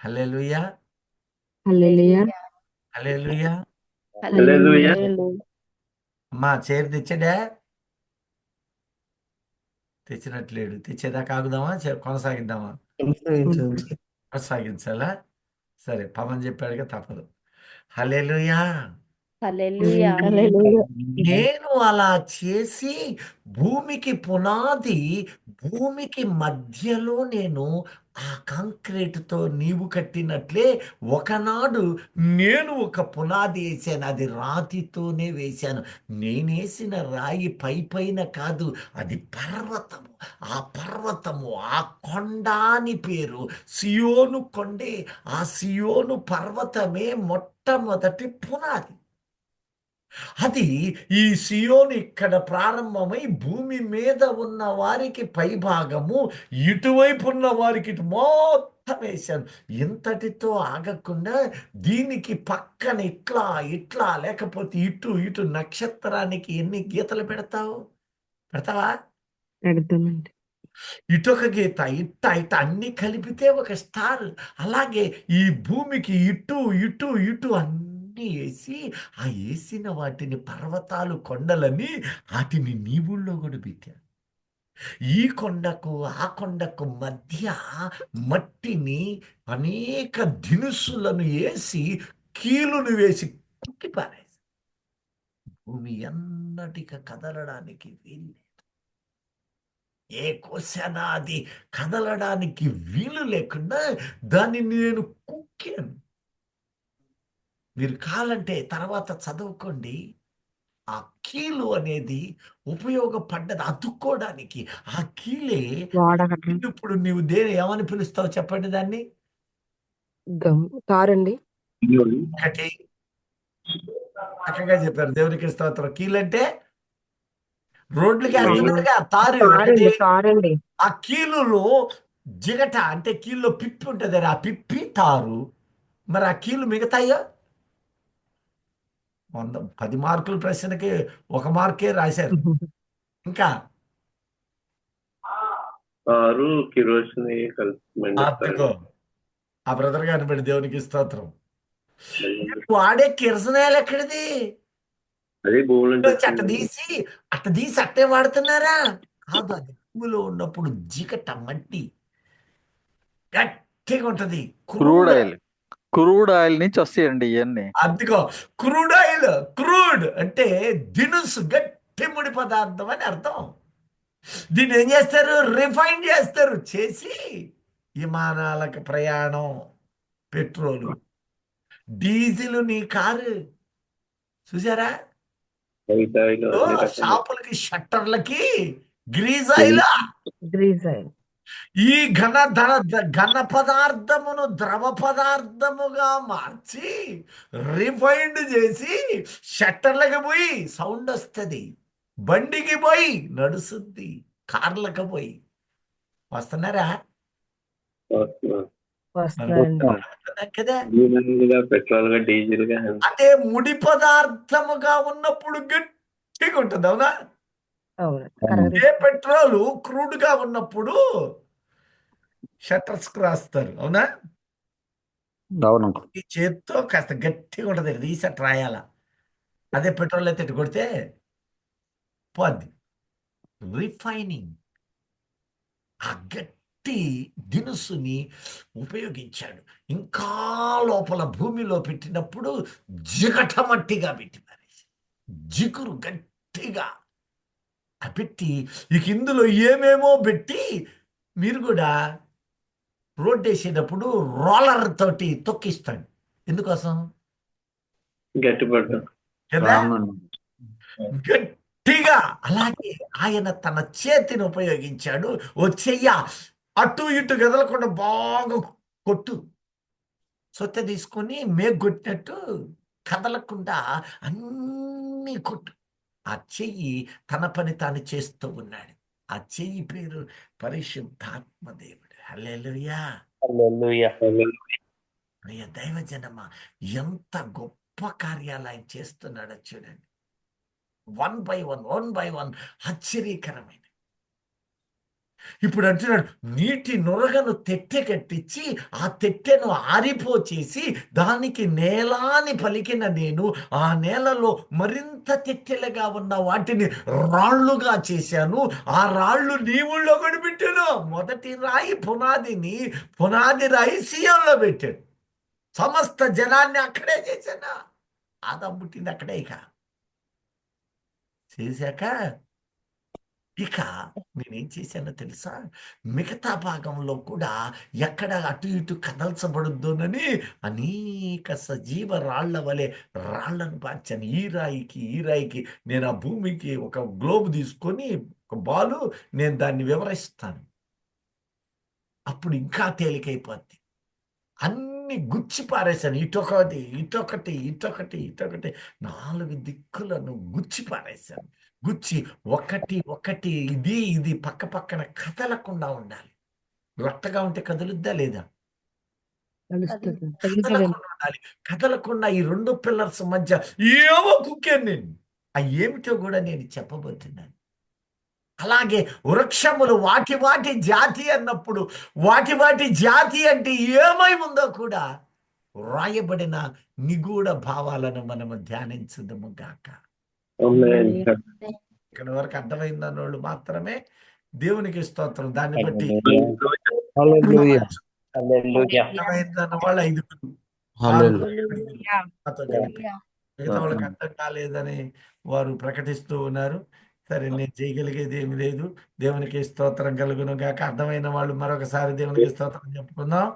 A: హల్లెలూయా,
D: హల్లెలూయా.
A: హల్లెలూయా.
B: హల్లెలూయా.
A: అమ్మా చైర్ తెచ్చాడా? తెచ్చినట్లేడు. తెచ్చేదాకా ఆగుదామా? కొనసాగిద్దామా? కొనసాగించాలా? సరే, పవన్ చెప్పాడుగా తప్పదు. హల్లెలూయా.
C: హల్లెలూయా.
A: నేను అలా చేసి భూమికి పునాది, భూమికి మధ్యలో నేను ఆ కాంక్రీటుతో నీవు కట్టినట్లే ఒకనాడు నేను ఒక పునాది వేసాను. అది రాతితోనే వేశాను. నేనేసిన రాయి పై పైన కాదు, అది పర్వతము. ఆ పర్వతము, ఆ కొండ అని పేరు సియోను కొండే. ఆ సియోను పర్వతమే మొట్టమొదటి పునాది. అది ఈ సియోను ఇక్కడ ప్రారంభమై భూమి మీద ఉన్న వారికి పైభాగము, ఇటువైపు ఉన్న వారికి ఇటు మొత్తం వేశాను. ఇంతటితో ఆగకుండా దీనికి పక్కన ఇట్లా ఇట్లా లేకపోతే ఇటు ఇటు నక్షత్రానికి ఎన్ని గీతలు పెడతావా?
D: పెడతామండి.
A: ఇటొక గీత, ఇట్ట ఇట్ట అన్ని కలిపితే ఒక స్టార్. అలాగే ఈ భూమికి ఇటు ఇటు ఇటు అన్ని వేసి ఆ వేసిన వాటిని పర్వతాలు, కొండలని వాటిని నీ ఊళ్ళో కూడా పెట్టాను. ఈ కొండకు ఆ కొండకు మధ్య మట్టిని అనేక దినుసులను వేసి కీలును వేసి కుక్కి పారేసి భూమి ఎన్నటిక కదలడానికి వీలు. ఏ కోశాన అది కదలడానికి వీలు లేకుండా దాన్ని నేను కుక్కాను. మీరు కావాలంటే తర్వాత చదువుకోండి. ఆ కీలు అనేది ఉపయోగపడ్డది అతుక్కోవడానికి. ఆ కీలే ఇప్పుడు నీవు ఏమని పిలుస్తావు చెప్పండి దాన్ని?
D: తారండి.
A: ఒకటి చక్కగా చెప్పారు. దేవునికి స్తోత్రం. కీలంటే రోడ్లకి వేస్తున్నారుగా తారు. ఒకటి
D: తారండి.
A: ఆ కీలులో జిగట అంటే కీల్లో పిప్పి ఉంటుంది. ఆ పిప్పి తారు. మరి ఆ కీలు మిగతాయో 10 మార్కుల ప్రశ్నకి 1 మార్కే రాశారు. ఇంకా
B: ఆరు కిరోసిని కలిపి
A: అద్దెకో ఆ బ్రదర్ గారిని బట్టి దేవునికి స్తోత్రం. వాడే కిరసనాయలు ఎక్కడిది?
B: అది భూములు
A: అట్ట తీసి అట్టే వాడుతున్నారా? కాదు, అది భూమిలో ఉన్నప్పుడు జిగట మట్టి గట్టిగా ఉంటది.
H: క్రూడ్ ఆయిల్ నుంచి వస్తాయండి ఇవన్నీ.
A: అందుకో క్రూడ్ ఆయిల్. క్రూడ్ అంటే దినుసు, గట్టి ముడి పదార్థం అని అర్థం. దీన్ని ఏం చేస్తారు? రిఫైన్ చేస్తారు. చేసి విమానాలకు ప్రయాణం, పెట్రోలు, డీజిల్, నీ కారు చూసారా? షాపులకి, షట్టర్లకి గ్రీజ్ ఆయిల్. ఈ ఘన పదార్థమును ద్రవ పదార్థముగా మార్చి రిఫైండ్ చేసి షట్టర్లకు పోయి సౌండ్ వస్తుంది, బండికి పోయి నడుస్తుంది, కార్లకు పోయి. వస్తున్నారా?
D: వస్తున్నారండి.
A: కదా.
B: పెట్రోల్ గా డీజిల్ గా
A: అదే ముడి పదార్థముగా ఉన్నప్పుడు గట్టిగా ఉంటుంది, అవునా?
D: అవును, కరెక్ట్.
A: ఏ పెట్రోల్ క్రూడ్ గా ఉన్నప్పుడు షట్టర్స్ రాస్తారు, అవునా?
F: అవును
A: ఈ చేత్తో కాస్త గట్టిగా ఉంటది, రీసెట్ రాయాల. అదే పెట్రోల్ అయితే ఇటు కొడితే పోద్ది. రిఫైనింగ్. ఆ గట్టి దినుసుని ఉపయోగించాడు. ఇంకా లోపల భూమిలో పెట్టినప్పుడు జిగటమట్టిగా పెట్టి పారేసి, జిగురు గట్టిగా పెట్టి, ఇక ఇందులో ఏమేమో పెట్టి మీరు కూడా రోడ్ వేసేటప్పుడు రోలర్ తోటి తొక్కిస్తాడు. ఎందుకోసం?
B: గట్టిపడతాం.
A: కదా.
F: అవునండి.
A: గట్టిగా. అలాగే ఆయన తన చేతిని ఉపయోగించాడు. ఓ చెయ్య అటు ఇటు కదలకుండా బాగా కొట్టు. సొత్తె తీసుకొని మేగొట్టినట్టు కదలకుండా అన్నీ కొట్టు. ఆ చెయ్యి తన పని తాను చేస్తూ ఉన్నాడు. ఆ చెయ్యి పేరు పరిశుద్ధాత్మ దేవుడు. హల్లెలూయా. ప్రియ దైవజనమా, ఎంత గొప్ప కార్యాలు ఆయన చేస్తున్నాడో చూడండి. వన్ బై వన్ ఆశ్చర్యకరమైన. ఇప్పుడు అంటున్నాడు, నీటి నొరగను తెట్టె కట్టించి ఆ తెట్టెను ఆరిపోచేసి దానికి నేలాని పలికిన నేను ఆ నేలలో మరింత తెట్టెలుగా ఉన్న వాటిని రాళ్లుగా చేశాను. ఆ రాళ్ళు నీ ఊళ్ళో కూడా పెట్టాను. మొదటి రాయి పునాది రాయి సీయోనులో పెట్టాడు. సమస్త జనాన్ని అక్కడే చేశాను. ఆదాము పుట్టింది అక్కడే. చేశాక ఇక నేనేం చేశానో తెలుసా? మిగతా భాగంలో కూడా ఎక్కడ అటు ఇటు కదల్చబడుద్దోనని అనేక సజీవ రాళ్ల వలె రాళ్లను పార్చాను. ఈ రాయికి నేను ఆ భూమికి ఒక గ్లోబ్ తీసుకొని ఒక బాలు నేను దాన్ని వివరిస్తాను. అప్పుడు ఇంకా తేలికైపోద్ది. అన్ని గుచ్చి పారేశాను. ఇటొకటి 4 దిక్కులను గుచ్చి పారేశాను. గుచ్చి ఒకటి ఇది పక్క పక్కన కదలకుండా ఉండాలి. రొట్టగా ఉంటే కదులుద్దా లేదా?
D: తెలుస్తుంది.
A: కదలకుండా ఉండాలి. కదలకుండా ఈ 2 పిల్లర్స్ మధ్య ఏమో కుక్కాను నేను. ఆ ఏమిటో కూడా నేను చెప్పబోతున్నాను. అలాగే వృక్షములు వాటి జాతి అన్నప్పుడు వాటి జాతి అంటే ఏమై ఉందో కూడా రాయబడిన నిగూఢ భావాలను మనము ధ్యానించుదము గాక. ఇక్కడ వరకు అర్థమైందన్న వాళ్ళు మాత్రమే దేవునికి స్తోత్రం. దాన్ని బట్టి అర్థమైందన్న వాళ్ళు 5 నాతో కలిపి, మిగతా వాళ్ళకి అర్థం కాలేదని వారు ప్రకటిస్తూ ఉన్నారు. సరే, నేను చేయగలిగేది ఏమి లేదు. దేవునికి స్తోత్రం కలుగును గాక. అర్థమైన వాళ్ళు మరొకసారి దేవునికి స్తోత్రం చెప్పుకుందాం.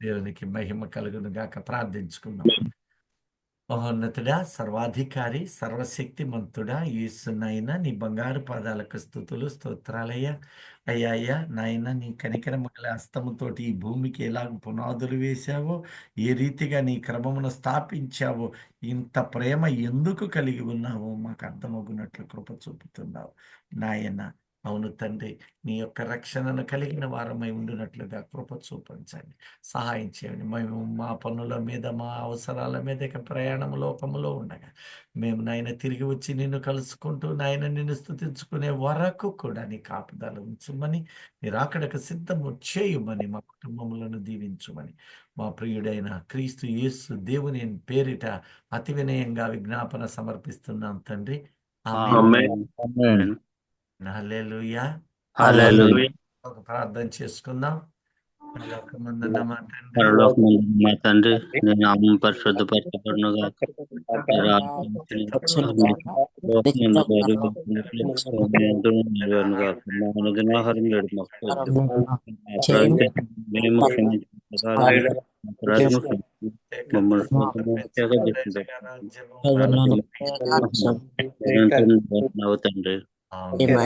A: దేవునికి మహిమ కలుగును గాక. ప్రార్థించుకుందాం. మహోన్నతుడా, సర్వాధికారి, సర్వశక్తిమంతుడా, యేసునైనా నీ బంగారు పాదాలకు స్తుతులు స్తోత్రాలయ్యా. అయ్యా నాయన, నీ కనికరము గల హస్తముతోటి ఈ భూమికి ఎలాగ పునాదులు వేశావో, ఏ రీతిగా నీ క్రమమును స్థాపించావో, ఇంత ప్రేమ ఎందుకు కలిగి ఉన్నావో మాకు అర్థమగునట్లు కృప చూపుతున్నావు నాయన. అవును తండ్రి, నీ యొక్క రక్షణను కలిగిన వారమై ఉండినట్లుగా కృప చూపించండి, సహాయం చేయండి. మేము మా పనుల మీద, మా అవసరాల మీద ఇక ప్రయాణం లోకములో ఉండగా మేము నాయన తిరిగి వచ్చి నిన్ను కలుసుకుంటూ నాయన నిన్ను స్తుతించుకునే వరకు కూడా నీ కాపుదల ఉంచుమని, నీ రాకడకు సిద్ధము చేయుమని, మా కుటుంబములను దీవించుమని మా ప్రియుడైన క్రీస్తు యేసు దేవుని పేరిట అతి వినయంగా విజ్ఞాపన సమర్పిస్తున్నాం తండ్రి. ఆమేన్. హల్లెలూయా. ఒక ప్రార్థన చేసుకుందాం. పరలోకమందున్న మా తండ్రి,
I: మా తండ్రి, నీ నామం పరిశుద్ధపరచబడును గాక. నీ రాజ్యం నెరవేరును గాక. మా అనుదినాహారం నేడు మాకు మేము క్షమించు మమ్మల్ని
A: రాజ్యము
I: నిరంతరం తండ్రి.
A: ఆమేన్.